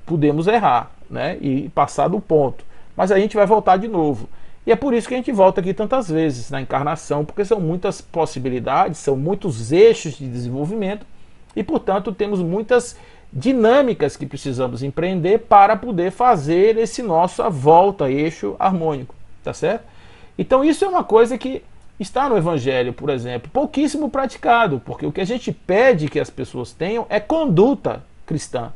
Podemos errar, né? E passar do ponto, mas a gente vai voltar de novo. E é por isso que a gente volta aqui tantas vezes na encarnação, porque são muitas possibilidades, são muitos eixos de desenvolvimento e, portanto, temos muitas dinâmicas que precisamos empreender para poder fazer esse nossa volta, eixo harmônico, tá certo? Então isso é uma coisa que está no Evangelho, por exemplo, pouquíssimo praticado, porque o que a gente pede que as pessoas tenham é conduta cristã.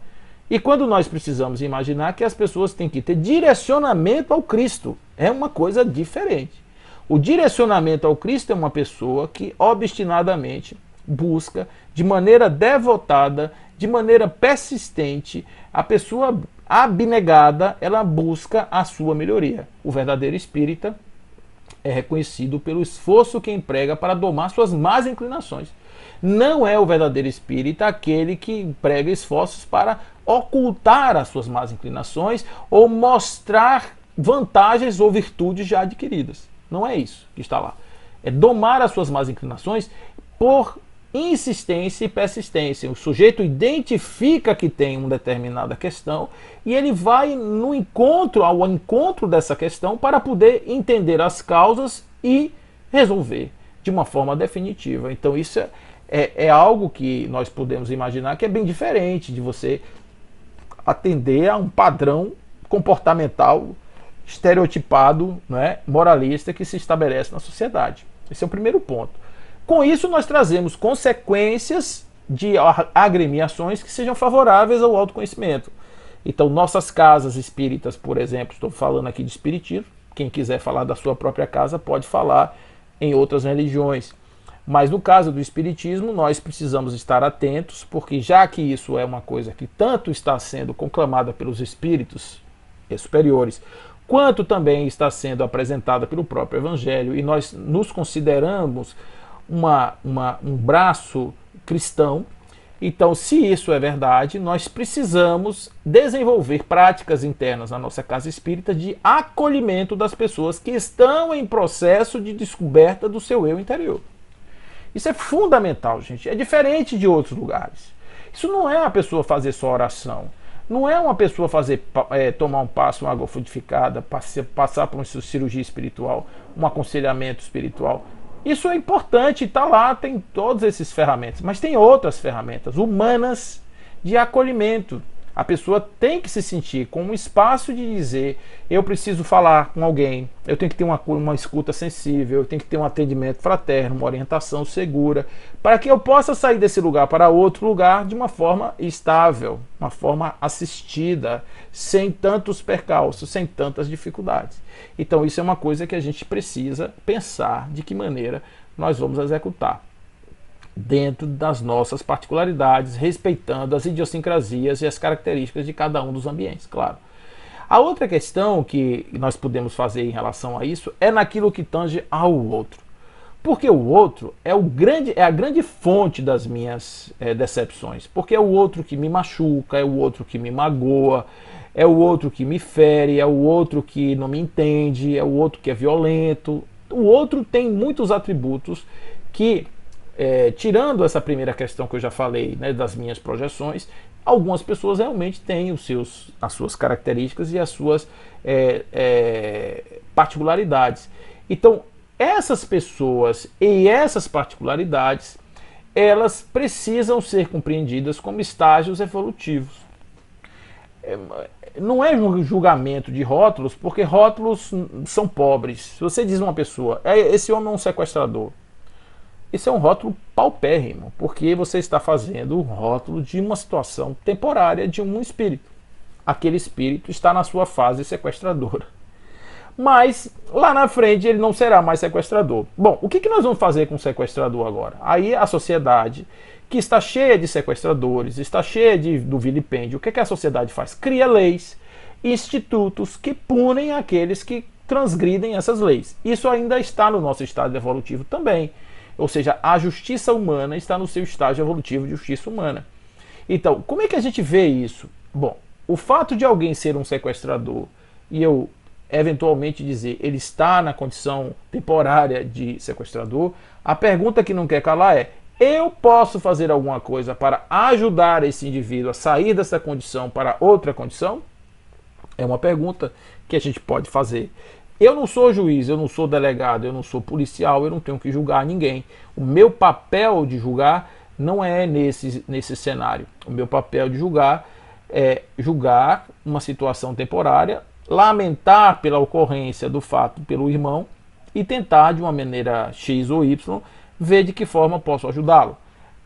E quando nós precisamos imaginar que as pessoas têm que ter direcionamento ao Cristo, é uma coisa diferente. O direcionamento ao Cristo é uma pessoa que obstinadamente busca, de maneira devotada, de maneira persistente, a pessoa abnegada, ela busca a sua melhoria. O verdadeiro espírita é reconhecido pelo esforço que emprega para domar suas más inclinações. Não é o verdadeiro espírita aquele que emprega esforços para ocultar as suas más inclinações ou mostrar vantagens ou virtudes já adquiridas. Não é isso que está lá. É domar as suas más inclinações por insistência e persistência. O sujeito identifica que tem uma determinada questão e ele vai ao encontro dessa questão para poder entender as causas e resolver de uma forma definitiva. Então isso é algo que nós podemos imaginar que é bem diferente de você atender a um padrão comportamental estereotipado, né, moralista que se estabelece na sociedade. Esse é o primeiro ponto. Com isso, nós trazemos consequências de agremiações que sejam favoráveis ao autoconhecimento. Então, nossas casas espíritas, por exemplo, estou falando aqui de espiritismo, quem quiser falar da sua própria casa pode falar em outras religiões. Mas no caso do espiritismo, nós precisamos estar atentos, porque já que isso é uma coisa que tanto está sendo conclamada pelos espíritos superiores, quanto também está sendo apresentada pelo próprio Evangelho, e nós nos consideramos um braço cristão, então, se isso é verdade, nós precisamos desenvolver práticas internas na nossa casa espírita de acolhimento das pessoas que estão em processo de descoberta do seu eu interior. Isso é fundamental, gente. É diferente de outros lugares. Isso não é a pessoa fazer só oração. Não é uma pessoa tomar um passo, uma água frutificada, passar por uma cirurgia espiritual, um aconselhamento espiritual. Isso é importante, está lá, tem todas essas ferramentas, mas tem outras ferramentas humanas de acolhimento. A pessoa tem que se sentir com um espaço de dizer: eu preciso falar com alguém, eu tenho que ter uma escuta sensível, eu tenho que ter um atendimento fraterno, uma orientação segura, para que eu possa sair desse lugar para outro lugar de uma forma estável, uma forma assistida, sem tantos percalços, sem tantas dificuldades. Então isso é uma coisa que a gente precisa pensar de que maneira nós vamos executar, dentro das nossas particularidades, respeitando as idiosincrasias e as características de cada um dos ambientes, claro. A outra questão que nós podemos fazer em relação a isso é naquilo que tange ao outro. Porque o outro é a grande fonte das minhas decepções. Porque é o outro que me machuca, é o outro que me magoa, é o outro que me fere, é o outro que não me entende, é o outro que é violento. O outro tem muitos atributos que, tirando essa primeira questão que eu já falei, né, das minhas projeções, algumas pessoas realmente têm as suas características e as suas particularidades. Então, essas pessoas e essas particularidades, elas precisam ser compreendidas como estágios evolutivos. Não é um julgamento de rótulos, porque rótulos são pobres. Se você diz a uma pessoa: esse homem é um sequestrador, isso é um rótulo paupérrimo, porque você está fazendo o rótulo de uma situação temporária de um espírito. Aquele espírito está na sua fase sequestradora. Mas lá na frente ele não será mais sequestrador. Bom, o que nós vamos fazer com o sequestrador agora? Aí a sociedade, que está cheia de sequestradores, está cheia do vilipêndio, o que a sociedade faz? Cria leis, institutos que punem aqueles que transgridem essas leis. Isso ainda está no nosso estado evolutivo também. Ou seja, a justiça humana está no seu estágio evolutivo de justiça humana. Então, como é que a gente vê isso? Bom, o fato de alguém ser um sequestrador e eu eventualmente dizer ele está na condição temporária de sequestrador, a pergunta que não quer calar é: eu posso fazer alguma coisa para ajudar esse indivíduo a sair dessa condição para outra condição? É uma pergunta que a gente pode fazer. Eu não sou juiz, eu não sou delegado, eu não sou policial, eu não tenho que julgar ninguém. O meu papel de julgar não é nesse cenário. O meu papel de julgar é julgar uma situação temporária, lamentar pela ocorrência do fato pelo irmão e tentar, de uma maneira X ou Y, ver de que forma posso ajudá-lo.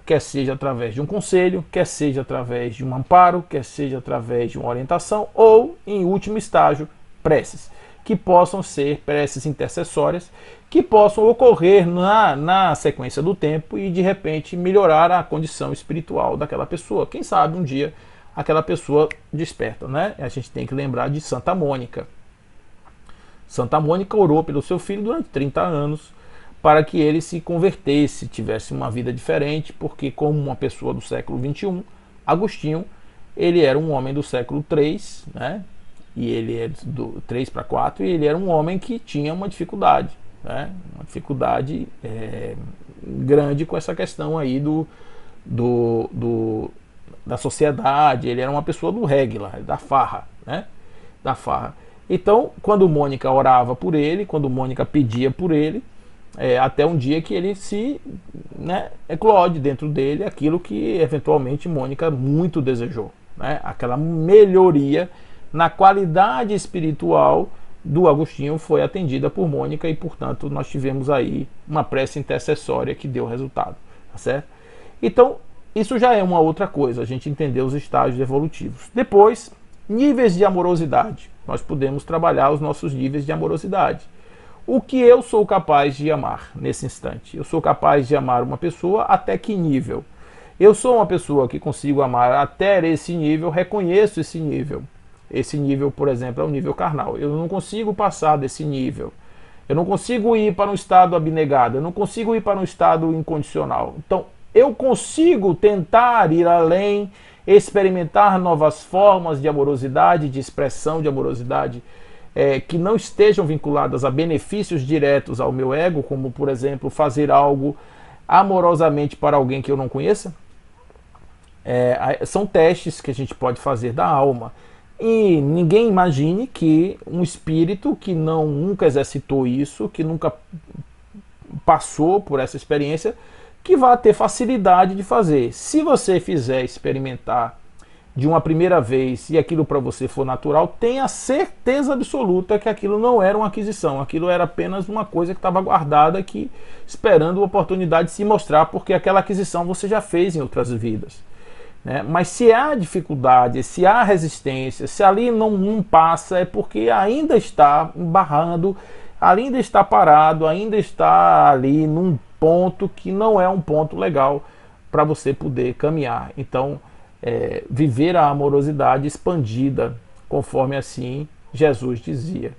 Quer seja através de um conselho, quer seja através de um amparo, quer seja através de uma orientação ou, em último estágio, preces, que possam ser preces intercessórias, que possam ocorrer na sequência do tempo e, de repente, melhorar a condição espiritual daquela pessoa. Quem sabe um dia aquela pessoa desperta, né? A gente tem que lembrar de Santa Mônica. Santa Mônica orou pelo seu filho durante 30 anos para que ele se convertesse, tivesse uma vida diferente, porque como uma pessoa do século XXI, Agostinho, ele era um homem do século III, né? E ele é do 3 para 4, e ele era um homem que tinha uma dificuldade, né? Uma dificuldade grande com essa questão aí da sociedade. Ele era uma pessoa do regla, da farra, né? Da farra. Então, quando Mônica orava por ele, quando Mônica pedia por ele, até um dia que ele se eclode dentro dele aquilo que eventualmente Mônica muito desejou, né? Aquela melhoria na qualidade espiritual do Agostinho foi atendida por Mônica e, portanto, nós tivemos aí uma prece intercessória que deu resultado, tá certo? Então, isso já é uma outra coisa, a gente entender os estágios evolutivos. Depois, níveis de amorosidade. Nós podemos trabalhar os nossos níveis de amorosidade. O que eu sou capaz de amar nesse instante? Eu sou capaz de amar uma pessoa até que nível? Eu sou uma pessoa que consigo amar até esse nível, reconheço esse nível. Esse nível, por exemplo, é o nível carnal. Eu não consigo passar desse nível. Eu não consigo ir para um estado abnegado. Eu não consigo ir para um estado incondicional. Então, eu consigo tentar ir além, experimentar novas formas de amorosidade, de expressão de amorosidade, que não estejam vinculadas a benefícios diretos ao meu ego, como, por exemplo, fazer algo amorosamente para alguém que eu não conheça. São testes que a gente pode fazer da alma. E ninguém imagine que um espírito que nunca exercitou isso, que nunca passou por essa experiência, que vai ter facilidade de fazer. Se você fizer experimentar de uma primeira vez e aquilo para você for natural, tenha certeza absoluta que aquilo não era uma aquisição, aquilo era apenas uma coisa que estava guardada aqui, esperando a oportunidade de se mostrar, porque aquela aquisição você já fez em outras vidas. Mas se há dificuldade, se há resistência, se ali não passa, é porque ainda está embarrando, ainda está parado, ainda está ali num ponto que não é um ponto legal para você poder caminhar. Então, viver a amorosidade expandida, conforme assim Jesus dizia.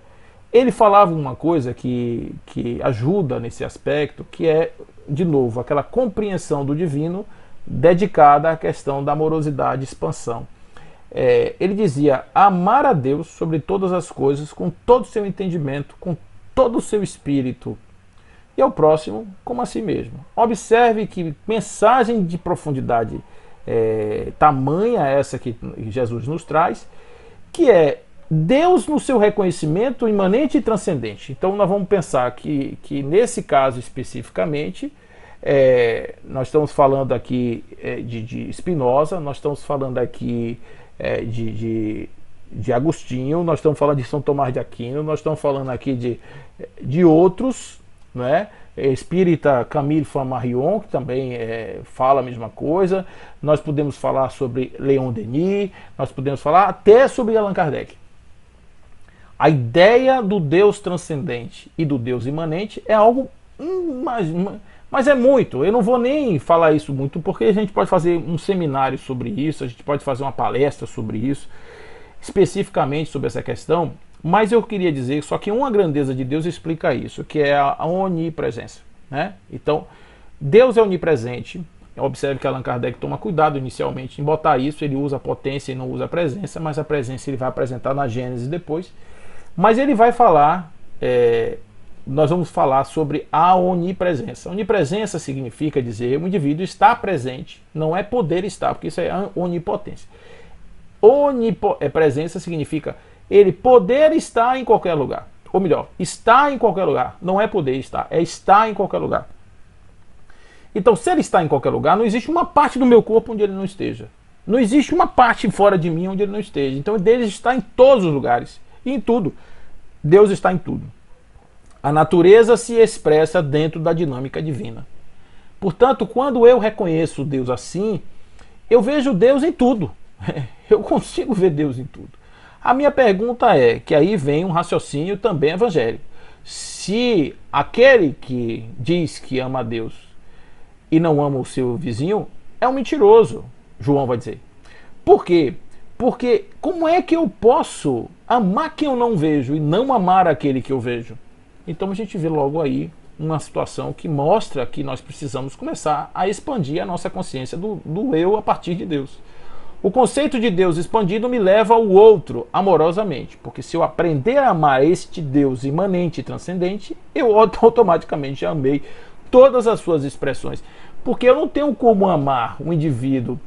Ele falava uma coisa que ajuda nesse aspecto, que é, de novo, aquela compreensão do divino dedicada à questão da amorosidade e expansão. Ele dizia: amar a Deus sobre todas as coisas, com todo o seu entendimento, com todo o seu espírito, e ao próximo como a si mesmo. Observe que mensagem de profundidade tamanha essa que Jesus nos traz, que é Deus no seu reconhecimento imanente e transcendente. Então nós vamos pensar que nesse caso especificamente, nós estamos falando aqui de Spinoza, nós estamos falando aqui de Agostinho, nós estamos falando de São Tomás de Aquino, nós estamos falando aqui de outros, né? Espírita Camille Flammarion, que também fala a mesma coisa. Nós podemos falar sobre Leon Denis, nós podemos falar até sobre Allan Kardec. A ideia do Deus transcendente e do Deus imanente é algo mas é muito. Eu não vou nem falar isso muito, porque a gente pode fazer um seminário sobre isso, a gente pode fazer uma palestra sobre isso, especificamente sobre essa questão, mas eu queria dizer só que uma grandeza de Deus explica isso, que é a onipresença, né? Então, Deus é onipresente. Observe que Allan Kardec toma cuidado inicialmente em botar isso, ele usa a potência e não usa a presença, mas a presença ele vai apresentar na Gênesis depois. Mas ele vai falar, nós vamos falar sobre a onipresença. Onipresença significa dizer o indivíduo está presente, não é poder estar, porque isso é onipotência. Presença significa ele poder estar em qualquer lugar. Ou melhor, estar em qualquer lugar. Não é poder estar, é estar em qualquer lugar. Então, se ele está em qualquer lugar, não existe uma parte do meu corpo onde ele não esteja. Não existe uma parte fora de mim onde ele não esteja. Então, Deus está em todos os lugares. E em tudo. Deus está em tudo. A natureza se expressa dentro da dinâmica divina. Portanto, quando eu reconheço Deus assim, eu vejo Deus em tudo. Eu consigo ver Deus em tudo. A minha pergunta é, que aí vem um raciocínio também evangélico. Se aquele que diz que ama a Deus e não ama o seu vizinho, é um mentiroso, João vai dizer. Por quê? Porque como é que eu posso amar quem eu não vejo e não amar aquele que eu vejo? Então a gente vê logo aí uma situação que mostra que nós precisamos começar a expandir a nossa consciência do eu a partir de Deus. O conceito de Deus expandido me leva ao outro amorosamente, porque se eu aprender a amar este Deus imanente e transcendente, eu automaticamente já amei todas as suas expressões. Porque eu não tenho como amar um indivíduo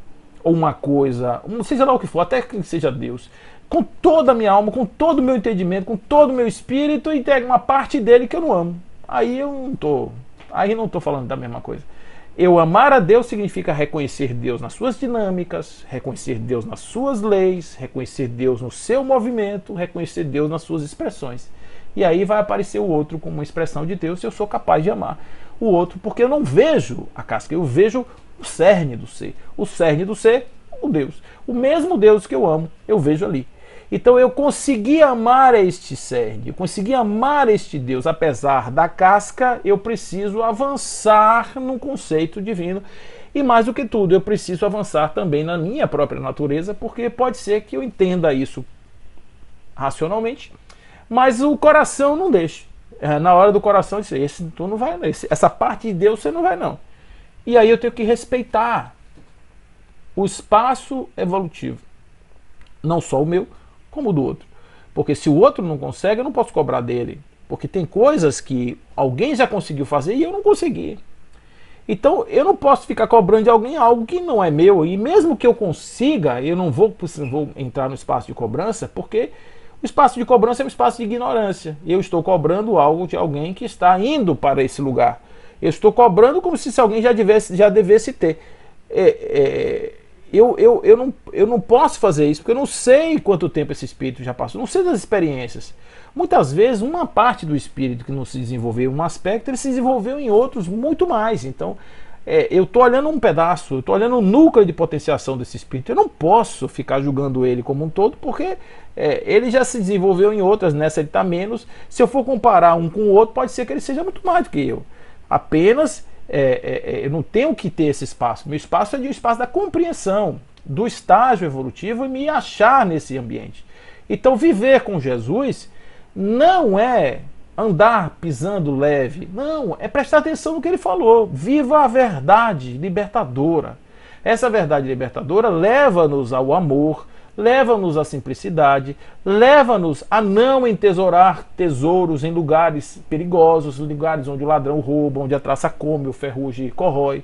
ou uma coisa, seja lá o que for, até que seja Deus, com toda a minha alma, com todo o meu entendimento, com todo o meu espírito, e tem uma parte dele que eu não amo. Aí não estou falando da mesma coisa. Eu amar a Deus significa reconhecer Deus nas suas dinâmicas, reconhecer Deus nas suas leis, reconhecer Deus no seu movimento, reconhecer Deus nas suas expressões. E aí vai aparecer o outro como uma expressão de Deus, se eu sou capaz de amar o outro, porque eu não vejo a casca, eu vejo o cerne do ser. O cerne do ser, o Deus. O mesmo Deus que eu amo, eu vejo ali. Então eu consegui amar este cerne, eu consegui amar este Deus, apesar da casca, eu preciso avançar no conceito divino. E mais do que tudo, eu preciso avançar também na minha própria natureza, porque pode ser que eu entenda isso racionalmente, mas o coração não deixa. Na hora do coração, tu não vai, essa parte de Deus você não vai não. E aí eu tenho que respeitar o espaço evolutivo, não só o meu, como o do outro. Porque se o outro não consegue, eu não posso cobrar dele. Porque tem coisas que alguém já conseguiu fazer e eu não consegui. Então eu não posso ficar cobrando de alguém algo que não é meu. E mesmo que eu consiga, eu não vou entrar no espaço de cobrança, porque o espaço de cobrança é um espaço de ignorância. Eu estou cobrando algo de alguém que está indo para esse lugar. Eu estou cobrando como se alguém já devesse ter. Eu não posso fazer isso, porque eu não sei quanto tempo esse espírito já passou, não sei das experiências. Muitas vezes, uma parte do espírito que não se desenvolveu em um aspecto, ele se desenvolveu em outros muito mais. Então, eu estou olhando um pedaço, eu estou olhando o núcleo de potenciação desse espírito. Eu não posso ficar julgando ele como um todo, porque ele já se desenvolveu em outras, nessa ele está menos. Se eu for comparar um com o outro, pode ser que ele seja muito mais do que eu. Apenas eu não tenho que ter esse espaço. Meu espaço é de um espaço da compreensão, do estágio evolutivo e me achar nesse ambiente. Então viver com Jesus não é andar pisando leve, não, é prestar atenção no que ele falou. Viva a verdade libertadora. Essa verdade libertadora leva-nos ao amor, leva-nos à simplicidade, leva-nos a não entesourar tesouros em lugares perigosos, lugares onde o ladrão rouba, onde a traça come, o ferrugem corrói.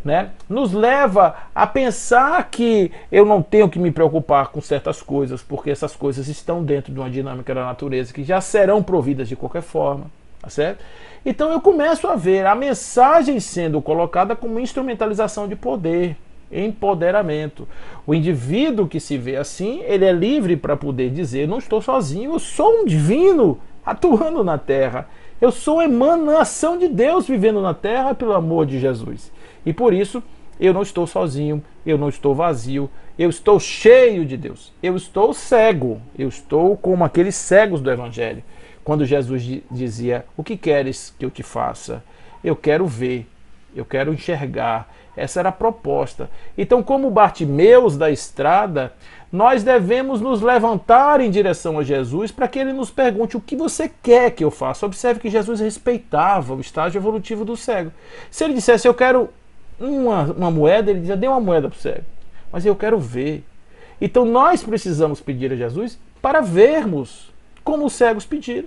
Né? Nos leva a pensar que eu não tenho que me preocupar com certas coisas, porque essas coisas estão dentro de uma dinâmica da natureza que já serão providas de qualquer forma. Tá certo? Então eu começo a ver a mensagem sendo colocada como instrumentalização de poder, empoderamento. O indivíduo que se vê assim, ele é livre para poder dizer: não estou sozinho, eu sou um divino atuando na Terra. Eu sou emanação de Deus vivendo na Terra pelo amor de Jesus. E por isso Eu não estou sozinho, eu não estou vazio, eu estou cheio de Deus. Eu estou cego, eu estou como aqueles cegos do Evangelho. Quando Jesus dizia, o que queres que eu te faça? Eu quero ver, eu quero enxergar. Essa era a proposta. Então, como Bartimeus da estrada, nós devemos nos levantar em direção a Jesus para que ele nos pergunte o que você quer que eu faça. Observe que Jesus respeitava o estágio evolutivo do cego. Se ele dissesse, eu quero uma moeda, ele dizia, dê uma moeda para o cego. Mas eu quero ver. Então nós precisamos pedir a Jesus para vermos como os cegos pediram.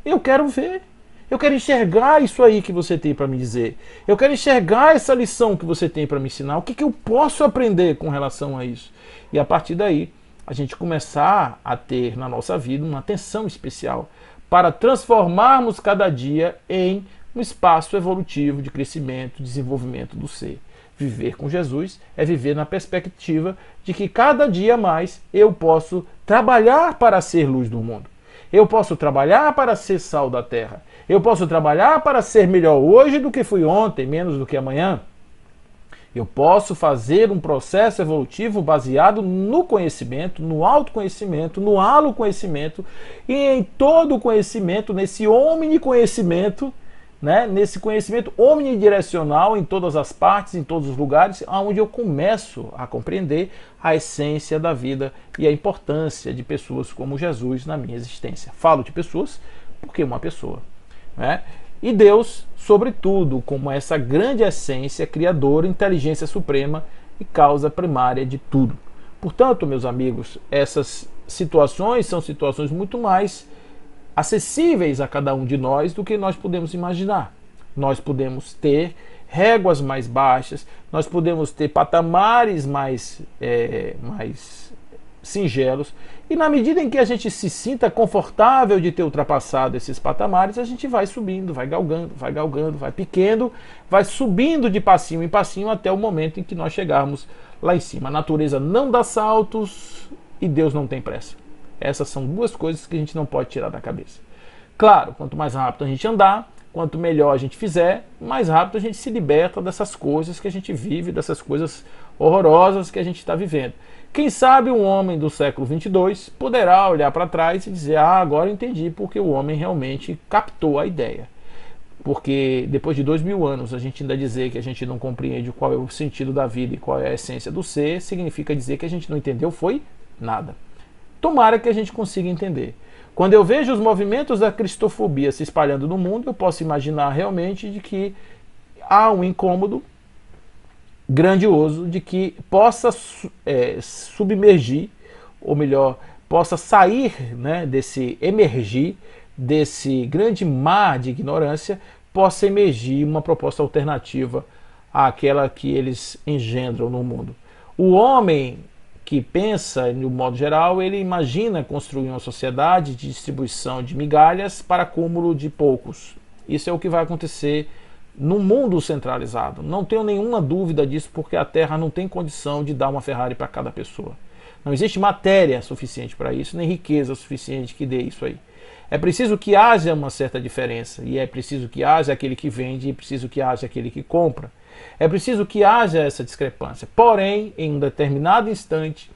Eu quero ver. Eu quero enxergar isso aí que você tem para me dizer. Eu quero enxergar essa lição que você tem para me ensinar. O que eu posso aprender com relação a isso? E a partir daí, a gente começar a ter na nossa vida uma atenção especial para transformarmos cada dia em um espaço evolutivo de crescimento, desenvolvimento do ser. Viver com Jesus é viver na perspectiva de que cada dia mais eu posso trabalhar para ser luz do mundo. Eu posso trabalhar para ser sal da terra. Eu posso trabalhar para ser melhor hoje do que fui ontem, menos do que amanhã. Eu posso fazer um processo evolutivo baseado no conhecimento, no autoconhecimento, no halo-conhecimento e em todo o conhecimento, nesse omniconhecimento, né? Nesse conhecimento omnidirecional em todas as partes, em todos os lugares, onde eu começo a compreender a essência da vida e a importância de pessoas como Jesus na minha existência. Falo de pessoas porque uma pessoa, né? E Deus, sobretudo, como essa grande essência criadora, inteligência suprema e causa primária de tudo. Portanto, meus amigos, essas situações são situações muito mais acessíveis a cada um de nós do que nós podemos imaginar. Nós podemos ter réguas mais baixas, nós podemos ter patamares mais singelos, e na medida em que a gente se sinta confortável de ter ultrapassado esses patamares, a gente vai subindo, vai galgando, vai pequeno, vai subindo de passinho em passinho até o momento em que nós chegarmos lá em cima. A natureza não dá saltos e Deus não tem pressa. Essas são duas coisas que a gente não pode tirar da cabeça. Claro, quanto mais rápido a gente andar, quanto melhor a gente fizer, mais rápido a gente se liberta dessas coisas que a gente vive, dessas coisas horrorosas que a gente está vivendo. Quem sabe um homem do século 22 poderá olhar para trás e dizer, agora eu entendi porque o homem realmente captou a ideia. Porque depois de 2000 anos a gente ainda dizer que a gente não compreende qual é o sentido da vida e qual é a essência do ser, significa dizer que a gente não entendeu foi nada. Tomara que a gente consiga entender. Quando eu vejo os movimentos da cristofobia se espalhando no mundo, eu posso imaginar realmente de que há um incômodo grandioso de que possa submergir, ou melhor, possa sair, né, emergir desse grande mar de ignorância, possa emergir uma proposta alternativa àquela que eles engendram no mundo. O homem que pensa, de um modo geral, ele imagina construir uma sociedade de distribuição de migalhas para acúmulo de poucos. Isso é o que vai acontecer no mundo centralizado. Não tenho nenhuma dúvida disso, porque a Terra não tem condição de dar uma Ferrari para cada pessoa. Não existe matéria suficiente para isso, nem riqueza suficiente que dê isso aí. É preciso que haja uma certa diferença, e é preciso que haja aquele que vende, e é preciso que haja aquele que compra. É preciso que haja essa discrepância. Porém, em um determinado instante,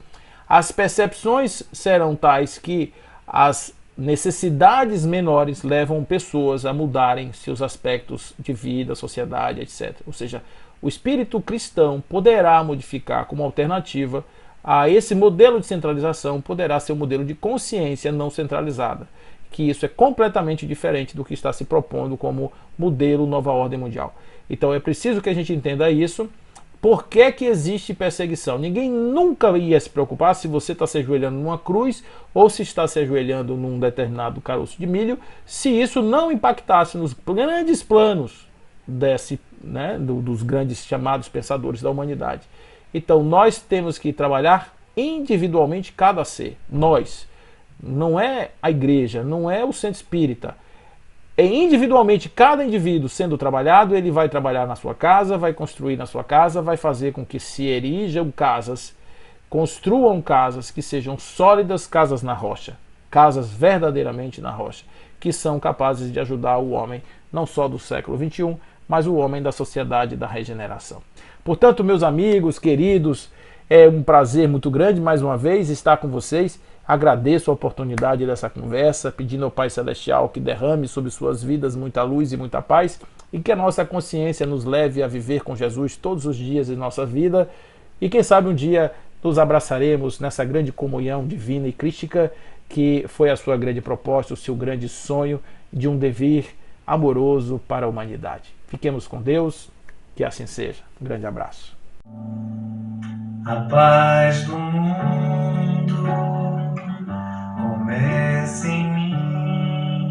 as percepções serão tais que as necessidades menores levam pessoas a mudarem seus aspectos de vida, sociedade, etc. Ou seja, o espírito cristão poderá modificar como alternativa a esse modelo de centralização, poderá ser um modelo de consciência não centralizada, que isso é completamente diferente do que está se propondo como modelo nova ordem mundial. Então é preciso que a gente entenda isso. Por que que existe perseguição? Ninguém nunca ia se preocupar se você está se ajoelhando numa cruz ou se está se ajoelhando num determinado caroço de milho, se isso não impactasse nos grandes planos dos grandes chamados pensadores da humanidade. Então nós temos que trabalhar individualmente cada ser. Nós. Não é a igreja, não é o centro espírita. É individualmente, cada indivíduo sendo trabalhado, ele vai trabalhar na sua casa, vai construir na sua casa, vai fazer com que se erijam casas, construam casas que sejam sólidas, casas na rocha, casas verdadeiramente na rocha, que são capazes de ajudar o homem, não só do século XXI, mas o homem da sociedade da regeneração. Portanto, meus amigos, queridos, é um prazer muito grande mais uma vez estar com vocês. Agradeço a oportunidade dessa conversa, pedindo ao Pai Celestial que derrame sobre suas vidas muita luz e muita paz e que a nossa consciência nos leve a viver com Jesus todos os dias de nossa vida e quem sabe um dia nos abraçaremos nessa grande comunhão divina e crística que foi a sua grande proposta, o seu grande sonho de um dever amoroso para a humanidade. Fiquemos com Deus, que assim seja. Um grande abraço. A paz do mundo começa em mim.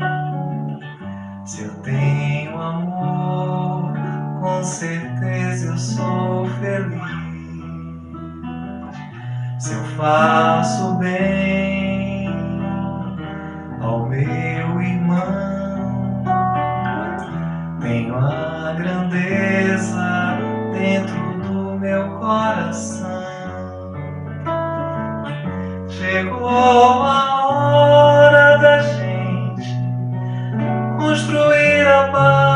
Se eu tenho amor, com certeza eu sou feliz. Se eu faço bem ao meu irmão, tenho a grandeza dentro do meu coração. Chegou a hora da gente construir a paz.